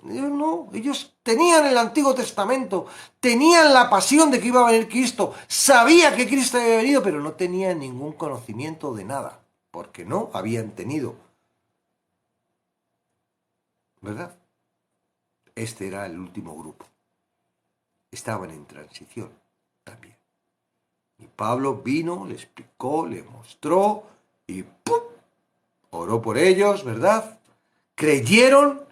[SPEAKER 1] Ellos no, ellos tenían el Antiguo Testamento, tenían la pasión de que iba a venir Cristo, sabía que Cristo había venido, pero no tenían ningún conocimiento de nada, porque no habían tenido, ¿verdad? Este era el último grupo. Estaban en transición también. Y Pablo vino, le explicó, le mostró y ¡pum! Oró por ellos, ¿verdad? Creyeron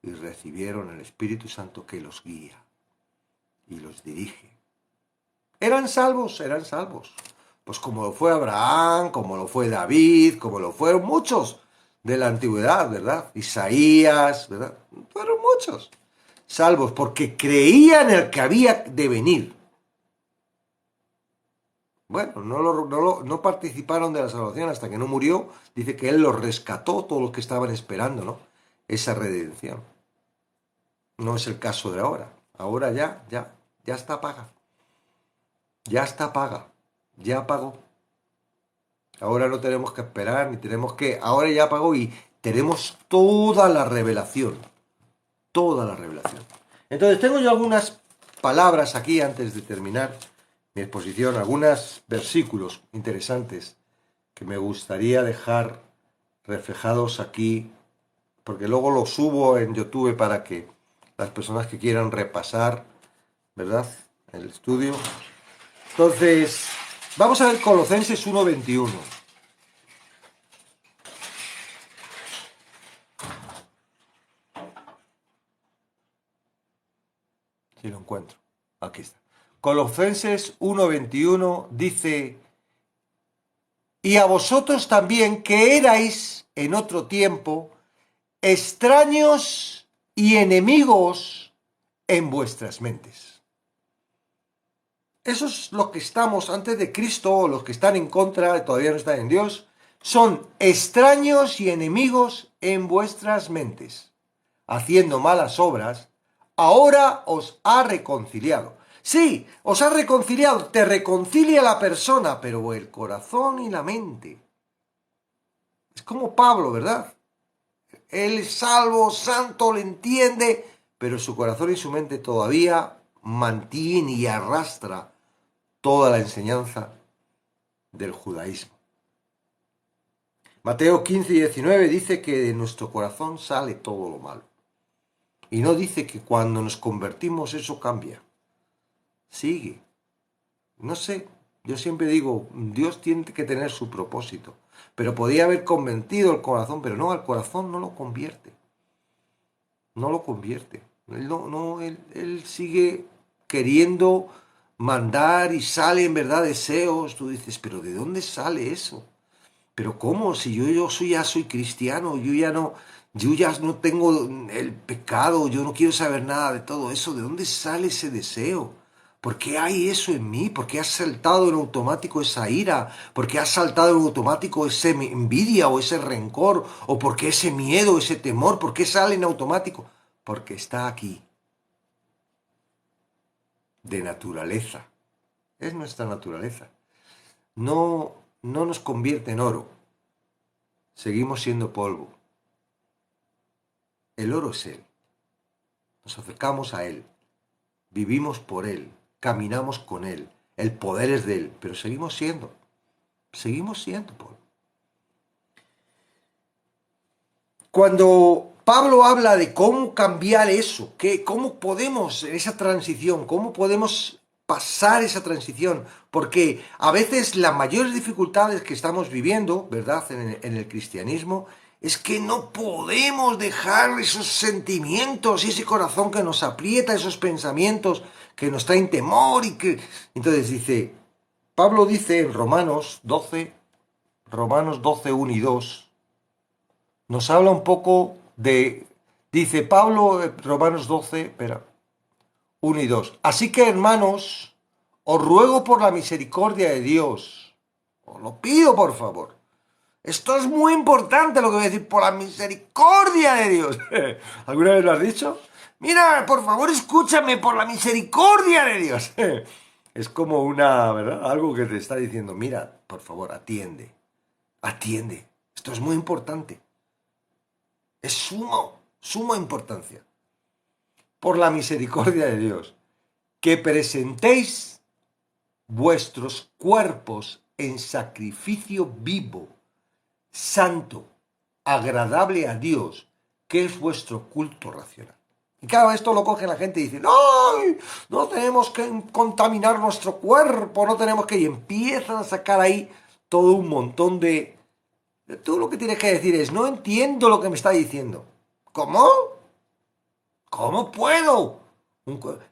[SPEAKER 1] y recibieron el Espíritu Santo que los guía y los dirige. ¿Eran salvos? Eran salvos. Pues como lo fue Abraham, como lo fue David, como lo fueron muchos de la antigüedad, ¿verdad? Isaías, ¿verdad? Fueron muchos salvos porque creían en el que había de venir. Bueno, no participaron de la salvación hasta que no murió. Dice que Él los rescató, todos los que estaban esperando, ¿no? Esa redención. No es el caso de ahora. Ahora ya está paga. Ya está paga. Ya pagó. Ahora no tenemos que esperar, ni tenemos que... Ahora ya pagó y tenemos toda la revelación. Toda la revelación. Entonces tengo yo algunas palabras aquí antes de terminar mi exposición, algunos versículos interesantes que me gustaría dejar reflejados aquí, porque luego los subo en YouTube para que las personas que quieran repasar, ¿verdad?, el estudio. Entonces, vamos a ver Colosenses 1:21. Si lo encuentro. Aquí está. Colosenses 1:21 dice: y a vosotros también, que erais en otro tiempo extraños y enemigos en vuestras mentes. Esos los que estamos antes de Cristo, o los que están en contra, todavía no están en Dios, son extraños y enemigos en vuestras mentes, haciendo malas obras. Ahora os ha reconciliado. Sí, os ha reconciliado, te reconcilia la persona, pero el corazón y la mente. Es como Pablo, ¿verdad? Él es salvo, santo, lo entiende, pero su corazón y su mente todavía mantiene y arrastra toda la enseñanza del judaísmo. Mateo 15:19 dice que de nuestro corazón sale todo lo malo. Y no dice que cuando nos convertimos eso cambia. Sigue. No sé, yo siempre digo, Dios tiene que tener su propósito. Pero podía haber convertido el corazón, pero no, al corazón no lo convierte. No lo convierte. Él sigue queriendo mandar y sale en verdad deseos. Tú dices, pero ¿de dónde sale eso? Pero ¿cómo? Si ya soy cristiano, yo ya no tengo el pecado, yo no quiero saber nada de todo eso. ¿De dónde sale ese deseo? ¿Por qué hay eso en mí? ¿Por qué ha saltado en automático esa ira? ¿Por qué ha saltado en automático esa envidia o ese rencor? ¿O por qué ese miedo, ese temor? ¿Por qué sale en automático? Porque está aquí. De naturaleza. Es nuestra naturaleza. No nos convierte en oro. Seguimos siendo polvo. El oro es Él. Nos acercamos a Él. Vivimos por Él. Caminamos con Él. El poder es de Él. Pero seguimos siendo polvo. Cuando Pablo habla de cómo cambiar eso, cómo podemos esa transición, cómo podemos pasar esa transición, porque a veces las mayores dificultades que estamos viviendo, ¿verdad?, en el cristianismo, es que no podemos dejar esos sentimientos y ese corazón que nos aprieta, esos pensamientos que nos traen temor y que... Entonces Pablo dice en Romanos 12, 1 y 2, nos habla un poco de... Dice Pablo, Romanos 12, espera, 1 y 2. Así que, hermanos, os ruego por la misericordia de Dios, os lo pido por favor. Esto es muy importante lo que voy a decir, por la misericordia de Dios. ¿Alguna vez lo has dicho? Mira, por favor, escúchame, por la misericordia de Dios. Es como una, ¿verdad? Algo que te está diciendo, mira, por favor, atiende, atiende. Esto es muy importante. Es suma importancia. Por la misericordia de Dios, que presentéis vuestros cuerpos en sacrificio vivo, santo, agradable a Dios, que es vuestro culto racional. Y claro, esto lo coge la gente y dice, ¡ay! No tenemos que contaminar nuestro cuerpo, no tenemos que... Y empiezan a sacar ahí todo un montón de... Tú lo que tienes que decir es, no entiendo lo que me está diciendo. ¿Cómo? ¿Cómo puedo?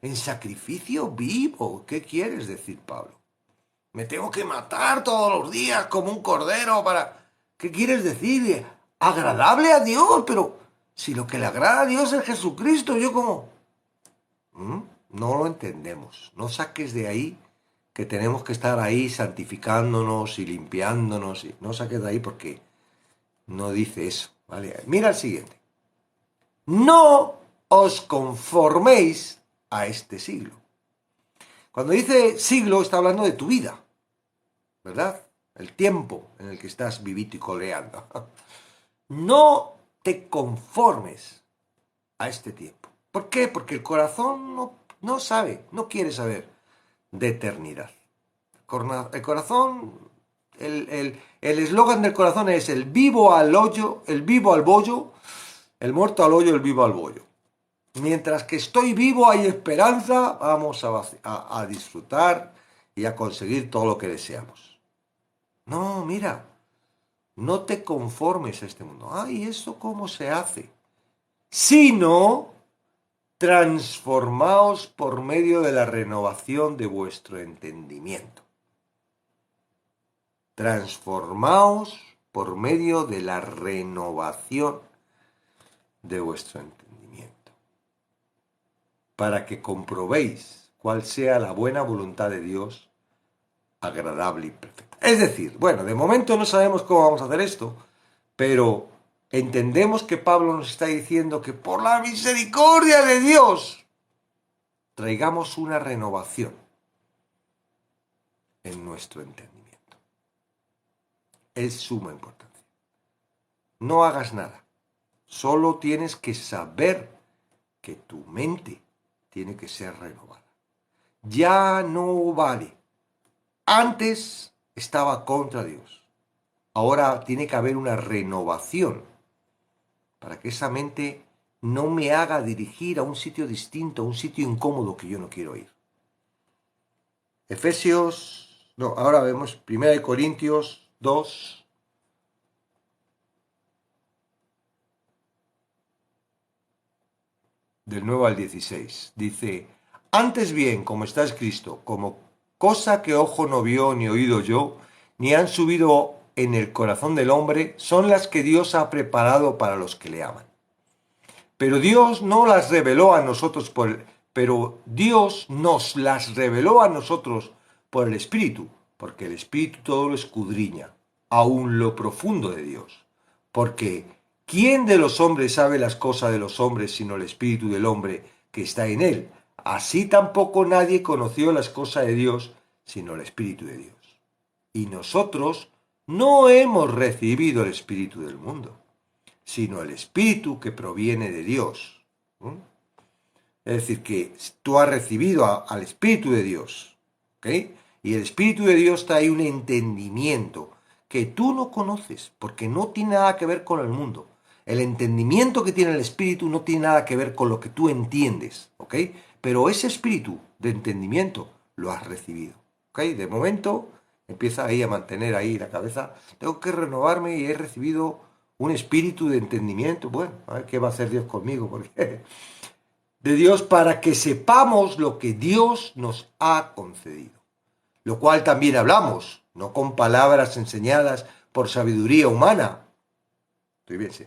[SPEAKER 1] En sacrificio vivo. ¿Qué quieres decir, Pablo? Me tengo que matar todos los días como un cordero para... ¿Qué quieres decir? Agradable a Dios, pero si lo que le agrada a Dios es Jesucristo, yo como... No lo entendemos. No saques de ahí que tenemos que estar ahí santificándonos y limpiándonos. No saques de ahí porque no dice eso. ¿Vale? Mira el siguiente. No os conforméis a este siglo. Cuando dice siglo está hablando de tu vida, ¿verdad? El tiempo en el que estás vivito y coleando. No te conformes a este tiempo. ¿Por qué? Porque el corazón no sabe, no quiere saber de eternidad. El corazón, el eslogan del corazón es el vivo al hoyo, el vivo al bollo, el muerto al hoyo, el vivo al bollo. Mientras que estoy vivo hay esperanza, vamos a disfrutar y a conseguir todo lo que deseamos. No, mira, no te conformes a este mundo. Ay, ¿eso cómo se hace? Sino transformaos por medio de la renovación de vuestro entendimiento. Transformaos por medio de la renovación de vuestro entendimiento, para que comprobéis cuál sea la buena voluntad de Dios, agradable y perfecta. Es decir, bueno, de momento no sabemos cómo vamos a hacer esto, pero entendemos que Pablo nos está diciendo que por la misericordia de Dios traigamos una renovación en nuestro entendimiento. Es suma importancia. No hagas nada. Solo tienes que saber que tu mente tiene que ser renovada. Ya no vale. Antes estaba contra Dios. Ahora tiene que haber una renovación para que esa mente no me haga dirigir a un sitio distinto, a un sitio incómodo que yo no quiero ir. Ahora vemos 1 Corintios 2, del 9 al 16. Dice, antes bien, como está escrito, como cosa que ojo no vio ni oído yo, ni han subido en el corazón del hombre, son las que Dios ha preparado para los que le aman. Pero Dios no las reveló a nosotros pero Dios nos las reveló a nosotros por el Espíritu, porque el Espíritu todo lo escudriña, aun lo profundo de Dios. Porque ¿quién de los hombres sabe las cosas de los hombres sino el Espíritu del hombre que está en él? Así tampoco nadie conoció las cosas de Dios sino el Espíritu de Dios. Y nosotros no hemos recibido el Espíritu del mundo, sino el Espíritu que proviene de Dios. Es decir, que tú has recibido al Espíritu de Dios, ¿ok? Y el Espíritu de Dios trae un entendimiento que tú no conoces, porque no tiene nada que ver con el mundo. El entendimiento que tiene el Espíritu no tiene nada que ver con lo que tú entiendes, ¿ok? Pero ese Espíritu de entendimiento lo has recibido, ¿ok? De momento empieza ahí a mantener ahí la cabeza. Tengo que renovarme y he recibido un espíritu de entendimiento. Bueno, a ver qué va a hacer Dios conmigo, porque de Dios para que sepamos lo que Dios nos ha concedido. Lo cual también hablamos, no con palabras enseñadas por sabiduría humana, estoy bien, sí,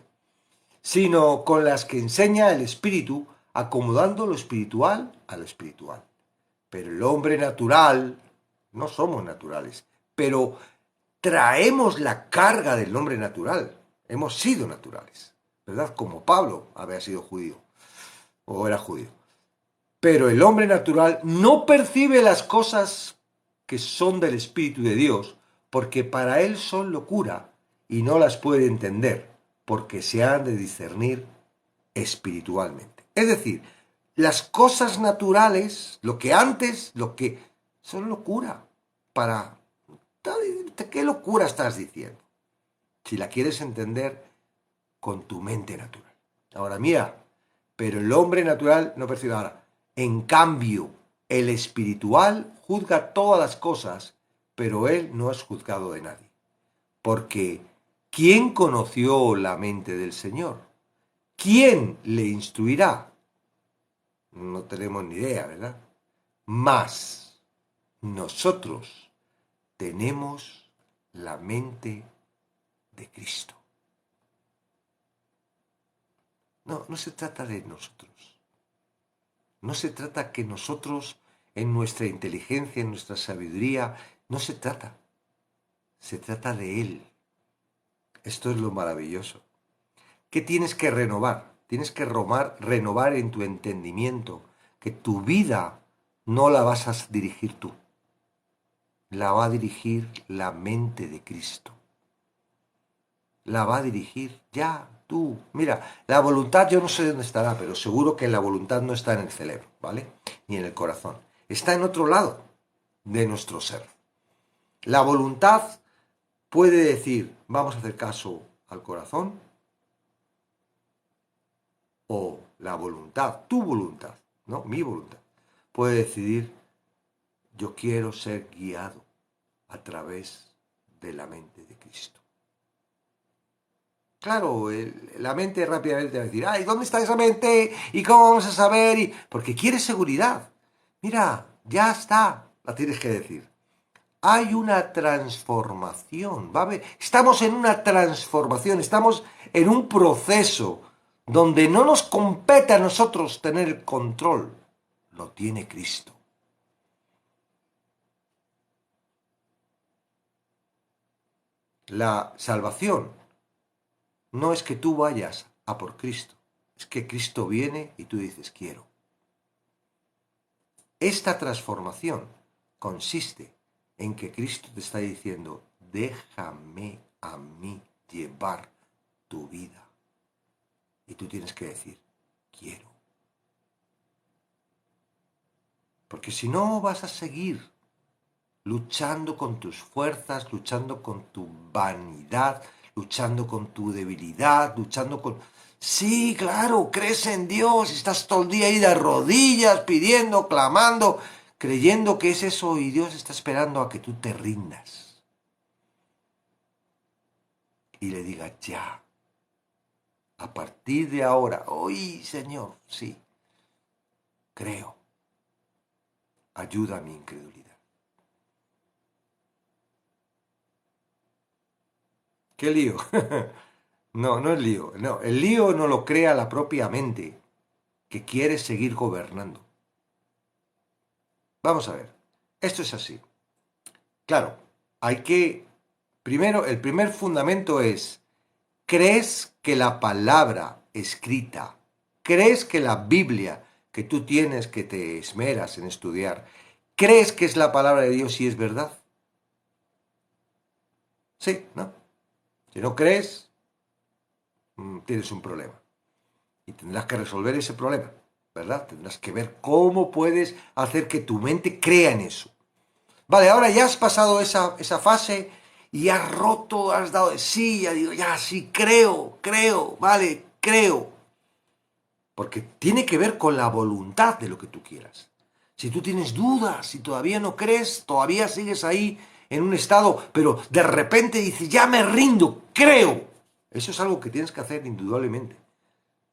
[SPEAKER 1] sino con las que enseña el Espíritu, acomodando lo espiritual a lo espiritual. Pero el hombre natural, no somos naturales, pero traemos la carga del hombre natural. Hemos sido naturales, ¿verdad? Como Pablo había sido judío, o era judío. Pero el hombre natural no percibe las cosas que son del Espíritu de Dios, porque para él son locura y no las puede entender, porque se han de discernir espiritualmente. Es decir, las cosas naturales, lo que son locura para... ¿Qué locura estás diciendo? Si la quieres entender con tu mente natural. Ahora mira, pero el hombre natural no percibe ahora. En cambio, el espiritual juzga todas las cosas, pero él no es juzgado de nadie. Porque ¿quién conoció la mente del Señor? ¿Quién le instruirá? No tenemos ni idea, ¿verdad? Mas nosotros tenemos la mente de Cristo. No, no se trata de nosotros. No se trata que nosotros, en nuestra inteligencia, en nuestra sabiduría, no se trata. Se trata de Él. Esto es lo maravilloso. ¿Qué tienes que renovar? Tienes que renovar en tu entendimiento, que tu vida no la vas a dirigir tú. La va a dirigir la mente de Cristo. La va a dirigir ya tú. Mira, la voluntad yo no sé dónde estará, pero seguro que la voluntad no está en el cerebro, ¿vale? Ni en el corazón. Está en otro lado de nuestro ser. La voluntad puede decir, vamos a hacer caso al corazón, o la voluntad, tu voluntad, no mi voluntad, puede decidir, yo quiero ser guiado a través de la mente de Cristo. Claro, la mente rápidamente va a decir, ay, ¿dónde está esa mente? ¿Y cómo vamos a saber? Porque quiere seguridad. Mira, ya está, la tienes que decir. Hay una transformación, ¿va a ver? Estamos en una transformación, estamos en un proceso donde no nos compete a nosotros tener el control, lo tiene Cristo. La salvación no es que tú vayas a por Cristo, es que Cristo viene y tú dices quiero. Esta transformación consiste en que Cristo te está diciendo, déjame a mí llevar tu vida. Y tú tienes que decir, quiero. Porque si no vas a seguir luchando con tus fuerzas, luchando con tu vanidad, luchando con tu debilidad, luchando con... Sí, claro, crees en Dios, estás todo el día ahí de rodillas, pidiendo, clamando, creyendo que es eso y Dios está esperando a que tú te rindas. Y le digas, ya, a partir de ahora, hoy, Señor, sí, creo, ayuda a mi incredulidad. ¿Qué lío? No, no es lío. No, el lío no lo crea la propia mente que quiere seguir gobernando. Vamos a ver. Esto es así. Claro, hay que... Primero, el primer fundamento es, ¿crees que la palabra escrita, crees que la Biblia que tú tienes, que te esmeras en estudiar, crees que es la palabra de Dios y es verdad? Sí, ¿no? Si no crees, tienes un problema. Y tendrás que resolver ese problema, ¿verdad? Tendrás que ver cómo puedes hacer que tu mente crea en eso. Vale, ahora ya has pasado esa fase y has roto, has dado de sí, ya digo, ya sí, creo, vale, creo. Porque tiene que ver con la voluntad de lo que tú quieras. Si tú tienes dudas, si todavía no crees, todavía sigues ahí en un estado, pero de repente dices, ya me rindo, creo. Eso es algo que tienes que hacer indudablemente.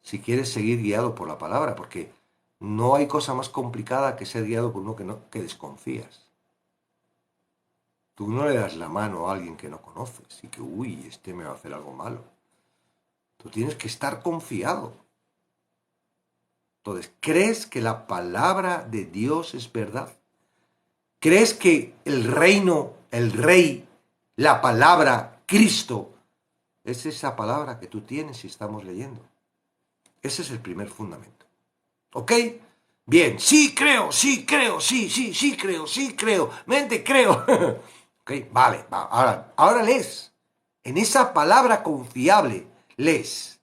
[SPEAKER 1] Si quieres seguir guiado por la palabra, porque no hay cosa más complicada que ser guiado por uno que desconfías. Tú no le das la mano a alguien que no conoces y que, uy, este me va a hacer algo malo. Tú tienes que estar confiado. Entonces, ¿crees que la palabra de Dios es verdad? ¿Crees que el reino, el rey, la palabra, Cristo, es esa palabra que tú tienes y estamos leyendo? Ese es el primer fundamento. ¿Ok? Bien, sí creo, sí creo, sí creo, sí creo, mente creo. ¿Ok? Vale, va. Ahora lees. En esa palabra confiable lees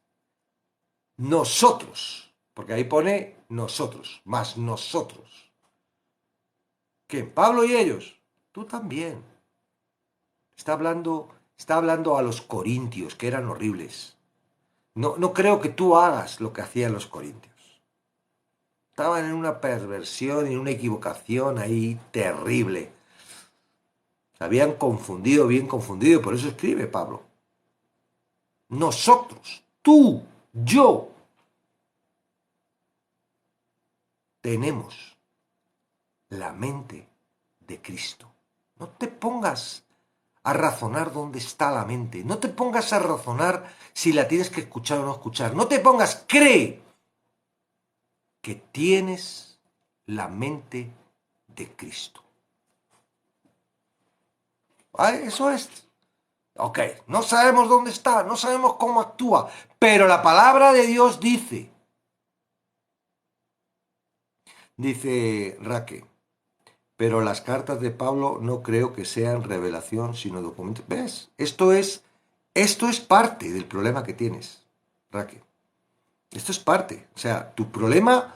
[SPEAKER 1] nosotros, porque ahí pone nosotros, más nosotros. ¿Quién? Pablo y ellos. Tú también. Está hablando a los corintios, que eran horribles. No creo que tú hagas lo que hacían los corintios. Estaban en una perversión y en una equivocación ahí terrible. Se habían confundido, bien confundido, por eso escribe Pablo. Nosotros, tú, yo, tenemos la mente de Cristo. No te pongas a razonar dónde está la mente. No te pongas a razonar si la tienes que escuchar o no escuchar. No te pongas, cree que tienes la mente de Cristo. Ah, eso es. Ok, no sabemos dónde está, no sabemos cómo actúa, pero la palabra de Dios dice Raque, pero las cartas de Pablo no creo que sean revelación, sino documentos. ¿Ves? Esto es parte del problema que tienes, Raque. Esto es parte. O sea, tu problema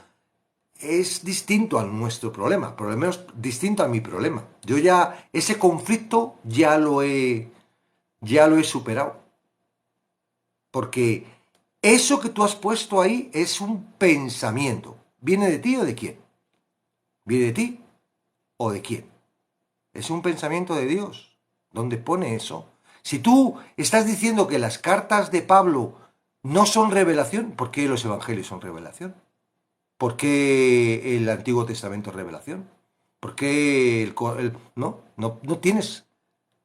[SPEAKER 1] es distinto a nuestro problema, por lo menos distinto a mi problema. Yo ya, ese conflicto ya lo he superado. Porque eso que tú has puesto ahí es un pensamiento. ¿Viene de ti o de quién? ¿Viene de ti o de quién? Es un pensamiento de Dios. ¿Dónde pone eso? Si tú estás diciendo que las cartas de Pablo no son revelación, ¿por qué los evangelios son revelación? ¿Por qué el Antiguo Testamento es revelación? ¿Por qué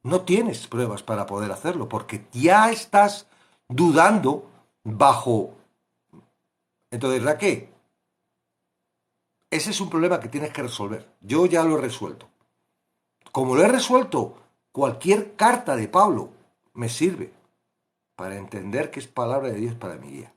[SPEAKER 1] no tienes pruebas para poder hacerlo? Porque ya estás dudando bajo. Entonces, Raquel, ese es un problema que tienes que resolver. Yo ya lo he resuelto. Como lo he resuelto, cualquier carta de Pablo me sirve para entender que es palabra de Dios para mi guía.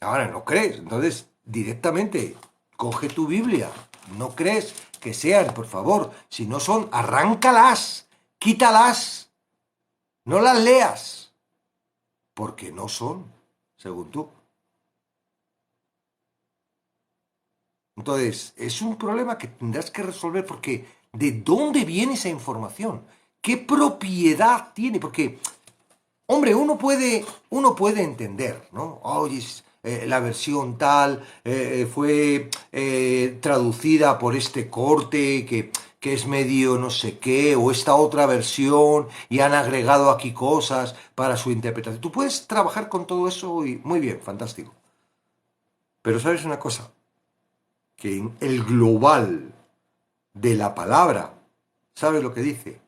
[SPEAKER 1] Ahora, ¿no crees? Entonces, directamente, coge tu Biblia. ¿No crees que sean, por favor? Si no son, arráncalas, quítalas, no las leas, porque no son, según tú. Entonces, es un problema que tendrás que resolver porque ¿de dónde viene esa información? ¿Qué propiedad tiene? Porque, hombre, uno puede entender, ¿no? Oye, la versión tal fue traducida por este corte que es medio no sé qué, o esta otra versión y han agregado aquí cosas para su interpretación. Tú puedes trabajar con todo eso y muy bien, fantástico. Pero sabes una cosa, que en el global de la palabra, ¿sabes lo que dice?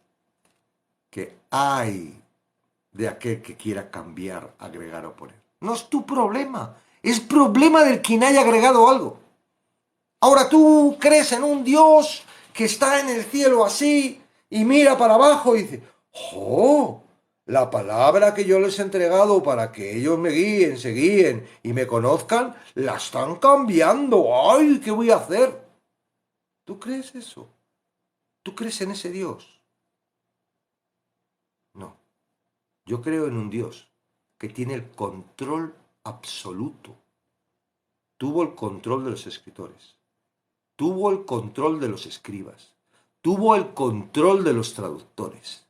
[SPEAKER 1] Que hay de aquel que quiera cambiar, agregar o poner. No es tu problema, es problema del quien haya agregado algo. Ahora tú crees en un Dios que está en el cielo así y mira para abajo y dice, ¡oh! La palabra que yo les he entregado para que ellos me guíen, se guíen y me conozcan, la están cambiando. ¡Ay! ¿Qué voy a hacer? ¿Tú crees eso? ¿Tú crees en ese Dios? No. Yo creo en un Dios que tiene el control absoluto. Tuvo el control de los escritores. Tuvo el control de los escribas. Tuvo el control de los traductores.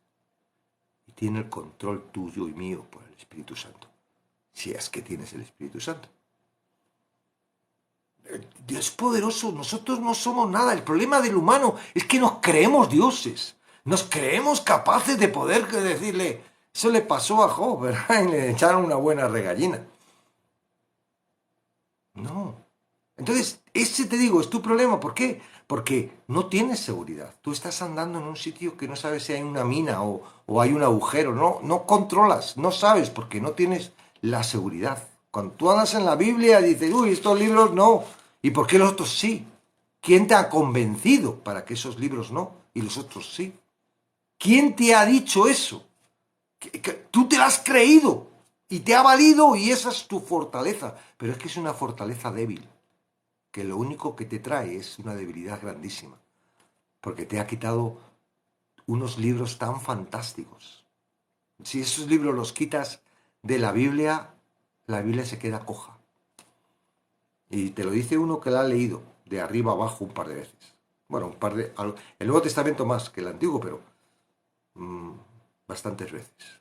[SPEAKER 1] Y tiene el control tuyo y mío por el Espíritu Santo. Si es que tienes el Espíritu Santo. Dios es poderoso, nosotros no somos nada. El problema del humano es que nos creemos dioses. Nos creemos capaces de poder decirle, eso le pasó a Job, ¿verdad? Y le echaron una buena regallina. No. Entonces, ese te digo, es tu problema. ¿Por qué? Porque no tienes seguridad. Tú estás andando en un sitio que no sabes si hay una mina o hay un agujero. No controlas, no sabes porque no tienes la seguridad. Cuando tú andas en la Biblia dices, uy, estos libros no. ¿Y por qué los otros sí? ¿Quién te ha convencido para que esos libros no y los otros sí? ¿Quién te ha dicho eso? Que tú te lo has creído y te ha valido y esa es tu fortaleza. Pero es que es una fortaleza débil, que lo único que te trae es una debilidad grandísima, porque te ha quitado unos libros tan fantásticos. Si esos libros los quitas de la Biblia se queda coja. Y te lo dice uno que la ha leído de arriba abajo un par de veces. Bueno, el Nuevo Testamento más que el Antiguo, pero bastantes veces.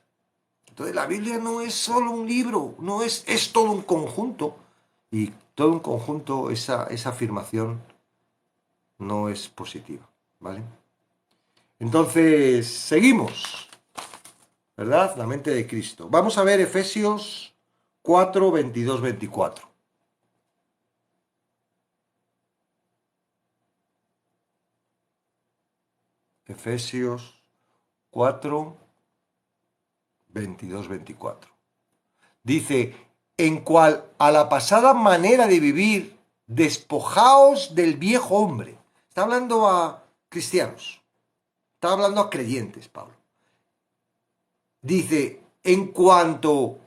[SPEAKER 1] Entonces la Biblia no es solo un libro, es todo un conjunto. Y todo un conjunto, esa afirmación no es positiva, ¿vale? Entonces, seguimos, ¿verdad? La mente de Cristo. Vamos a ver Efesios 4, 22, 24. Efesios 4, 22, 24. Dice, en cual a la pasada manera de vivir, despojaos del viejo hombre. Está hablando a cristianos, está hablando a creyentes, Pablo. Dice, en cuanto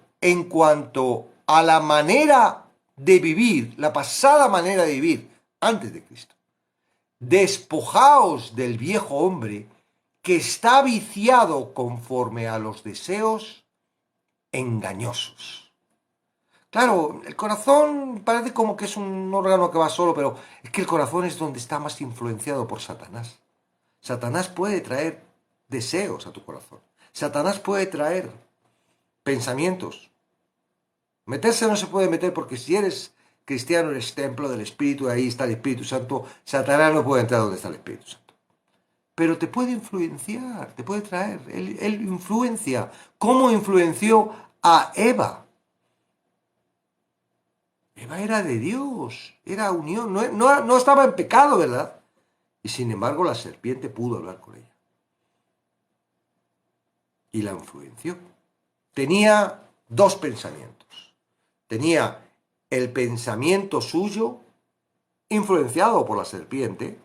[SPEAKER 1] a la manera de vivir, la pasada manera de vivir antes de Cristo, despojaos del viejo hombre que está viciado conforme a los deseos engañosos. Claro, el corazón parece como que es un órgano que va solo, pero es que el corazón es donde está más influenciado por Satanás. Satanás puede traer deseos a tu corazón. Satanás puede traer pensamientos. Meterse no se puede meter porque si eres cristiano eres templo del Espíritu, ahí está el Espíritu Santo. Satanás no puede entrar donde está el Espíritu Santo. Pero te puede influenciar, te puede traer. Él influencia. ¿Cómo influenció a Eva? Eva era de Dios, era unión, no estaba en pecado, ¿verdad? Y sin embargo la serpiente pudo hablar con ella. Y la influenció. Tenía dos pensamientos. Tenía el pensamiento suyo, influenciado por la serpiente,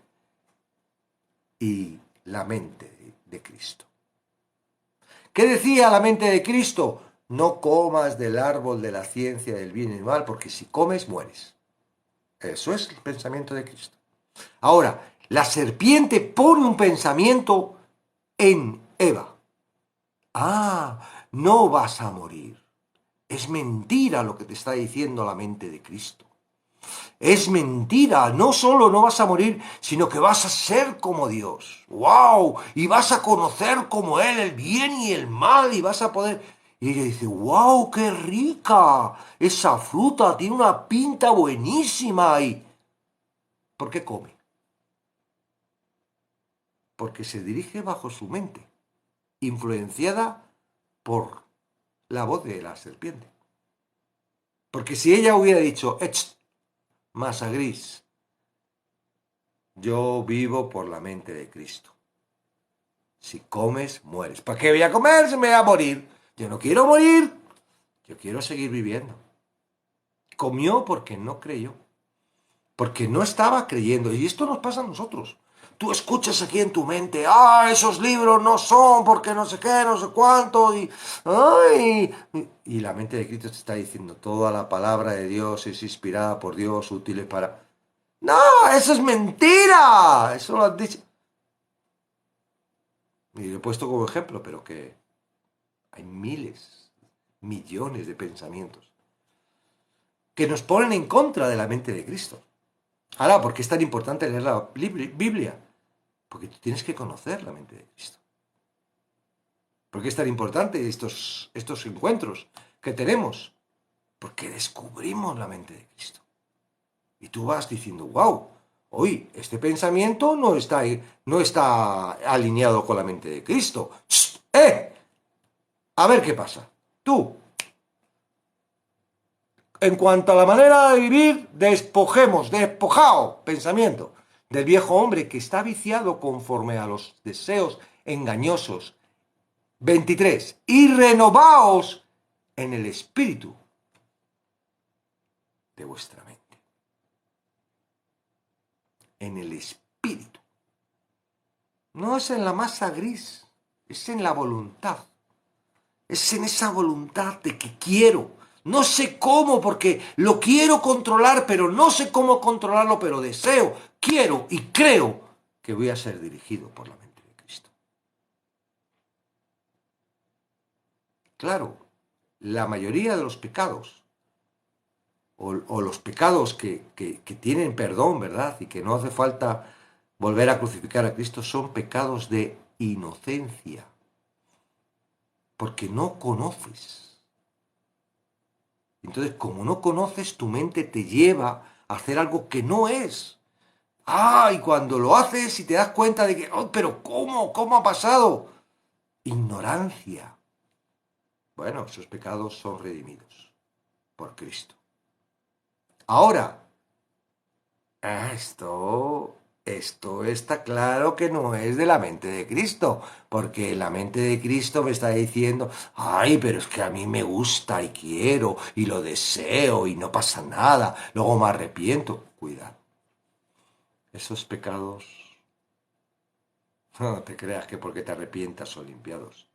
[SPEAKER 1] y la mente de Cristo. ¿Qué decía la mente de Cristo? No comas del árbol de la ciencia del bien y del mal, porque si comes, mueres. Eso es el pensamiento de Cristo. Ahora, la serpiente pone un pensamiento en Eva. Ah, no vas a morir. Es mentira lo que te está diciendo la mente de Cristo. Es mentira, no solo no vas a morir, sino que vas a ser como Dios. ¡Wow! Y vas a conocer como Él el bien y el mal y vas a poder... Y ella dice, ¡wow, qué rica! Esa fruta tiene una pinta buenísima. ¿Y por qué come? Porque se dirige bajo su mente, influenciada por la voz de la serpiente. Porque si ella hubiera dicho, masa gris, yo vivo por la mente de Cristo. Si comes, mueres. ¿Para qué voy a comer? Se me va a morir. Yo no quiero morir. Yo quiero seguir viviendo. Comió porque no creyó. Porque no estaba creyendo. Y esto nos pasa a nosotros. Tú escuchas aquí en tu mente, esos libros no son porque no sé qué, no sé cuánto. Y la mente de Cristo te está diciendo, toda la palabra de Dios es inspirada por Dios, útil para... No, eso es mentira. Eso lo has dicho. Y lo he puesto como ejemplo, pero que hay miles, millones de pensamientos que nos ponen en contra de la mente de Cristo. Ahora, ¿por qué es tan importante leer la Biblia? Porque tú tienes que conocer la mente de Cristo. ¿Por qué es tan importante estos encuentros que tenemos? Porque descubrimos la mente de Cristo. Y tú vas diciendo, wow, hoy este pensamiento no está alineado con la mente de Cristo. A ver qué pasa. Tú, en cuanto a la manera de vivir, despojado pensamiento del viejo hombre que está viciado conforme a los deseos engañosos. 23. Y renovaos en el espíritu de vuestra mente. En el espíritu. No es en la masa gris, es en la voluntad. Es en esa voluntad de que quiero. No sé cómo, porque lo quiero controlar, pero no sé cómo controlarlo, pero deseo, quiero y creo que voy a ser dirigido por la mente de Cristo. Claro, la mayoría de los pecados, o los pecados que tienen perdón, ¿verdad? Y que no hace falta volver a crucificar a Cristo, son pecados de inocencia, porque no conoces. Entonces, como no conoces, tu mente te lleva a hacer algo que no es. Ah, y cuando lo haces y te das cuenta de que, oh, pero ¿cómo? ¿Cómo ha pasado? Ignorancia. Bueno, esos pecados son redimidos por Cristo. Ahora, esto está claro que no es de la mente de Cristo, porque la mente de Cristo me está diciendo, ay, pero es que a mí me gusta y quiero y lo deseo y no pasa nada, luego me arrepiento. Cuidado, esos pecados, no te creas que porque te arrepientas son limpiados.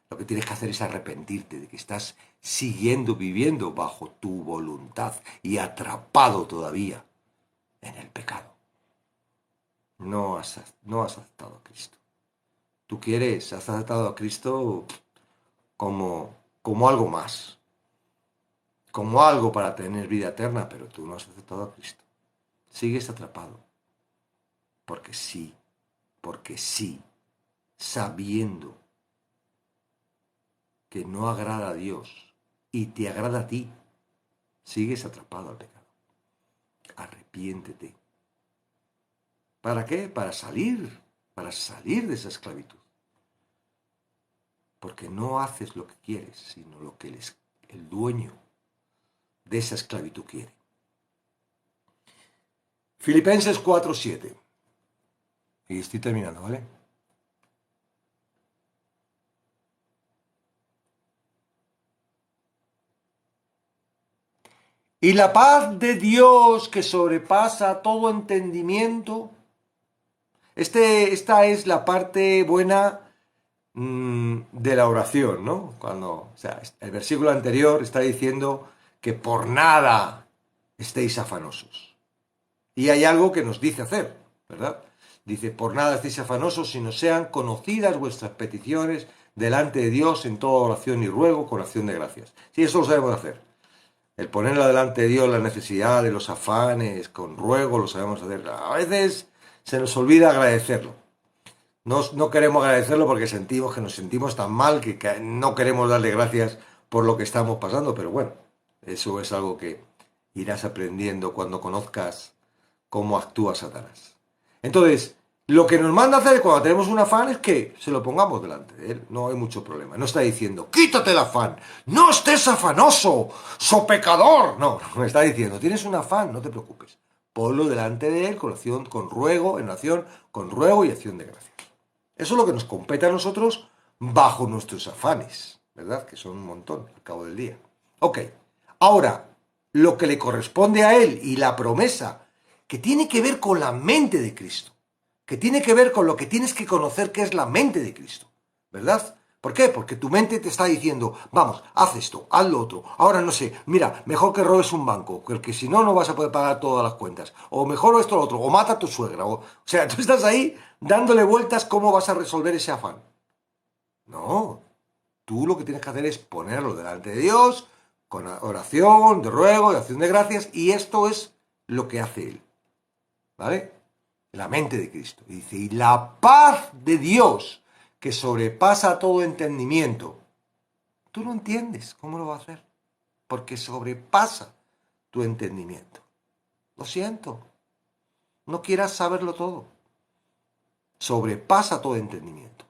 [SPEAKER 1] Lo que tienes que hacer es arrepentirte de que estás siguiendo viviendo bajo tu voluntad y atrapado todavía en el pecado. No has aceptado a Cristo. Tú has aceptado a Cristo como algo más, como algo para tener vida eterna, pero tú no has aceptado a Cristo. Sigues atrapado. Porque sí, sabiendo que no agrada a Dios y te agrada a ti, sigues atrapado al pecado. Arrepiéntete. ¿Para qué? Para salir de esa esclavitud. Porque no haces lo que quieres, sino lo que el dueño de esa esclavitud quiere. Filipenses 4:7. Y estoy terminando, ¿vale? Y la paz de Dios que sobrepasa todo entendimiento. Esta es la parte buena de la oración, ¿no? O sea, el versículo anterior está diciendo que por nada estéis afanosos. Y hay algo que nos dice hacer, ¿verdad? Dice, por nada estéis afanosos, sino sean conocidas vuestras peticiones delante de Dios en toda oración y ruego con acción de gracias. Sí, eso lo sabemos hacer. El ponerla delante de Dios, las necesidades, los afanes, con ruego, lo sabemos hacer. A veces se nos olvida agradecerlo. No queremos agradecerlo porque sentimos que nos sentimos tan mal que no queremos darle gracias por lo que estamos pasando, pero bueno, eso es algo que irás aprendiendo cuando conozcas cómo actúa Satanás. Entonces, lo que nos manda a hacer cuando tenemos un afán es que se lo pongamos delante de él. No hay mucho problema. No está diciendo, quítate el afán, no estés afanoso, so pecador. No, me está diciendo, tienes un afán, no te preocupes. Ponlo delante de él con ruego, en oración, con ruego y acción de gracias. Eso es lo que nos compete a nosotros bajo nuestros afanes, ¿verdad? Que son un montón al cabo del día. Ok, ahora, lo que le corresponde a él y la promesa, que tiene que ver con la mente de Cristo, que tiene que ver con lo que tienes que conocer que es la mente de Cristo, ¿verdad? ¿Por qué? Porque tu mente te está diciendo, vamos, haz esto, haz lo otro. Ahora no sé, mira, mejor que robes un banco, porque si no, no vas a poder pagar todas las cuentas. O mejor esto o lo otro, o mata a tu suegra. O sea, tú estás ahí dándole vueltas cómo vas a resolver ese afán. No, tú lo que tienes que hacer es ponerlo delante de Dios, con oración, de ruego, de acción de gracias, y esto es lo que hace Él. ¿Vale? La mente de Cristo. Y dice, y la paz de Dios, que sobrepasa todo entendimiento. Tú no entiendes cómo lo va a hacer, porque sobrepasa tu entendimiento. Lo siento, no quieras saberlo todo. Sobrepasa todo entendimiento.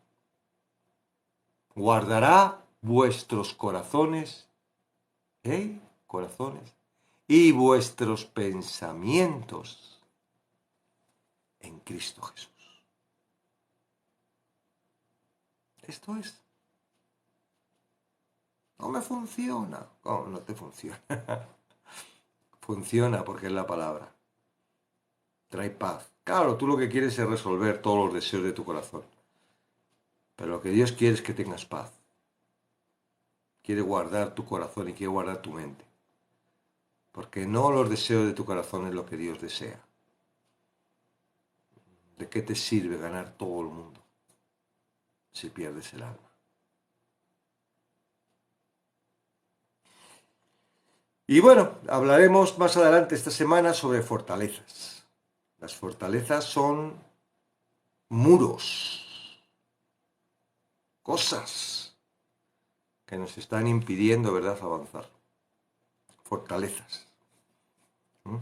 [SPEAKER 1] Guardará vuestros corazones, corazones, y vuestros pensamientos en Cristo Jesús. Esto es. No me funciona. ¿Cómo no te funciona? Funciona porque es la palabra. Trae paz. Claro, tú lo que quieres es resolver todos los deseos de tu corazón. Pero lo que Dios quiere es que tengas paz. Quiere guardar tu corazón y quiere guardar tu mente. Porque no los deseos de tu corazón es lo que Dios desea. ¿De qué te sirve ganar todo el mundo si pierdes el alma? Y bueno, hablaremos más adelante esta semana sobre fortalezas. Las fortalezas son muros, cosas que nos están impidiendo, ¿verdad?, avanzar. Fortalezas. ¿Mm?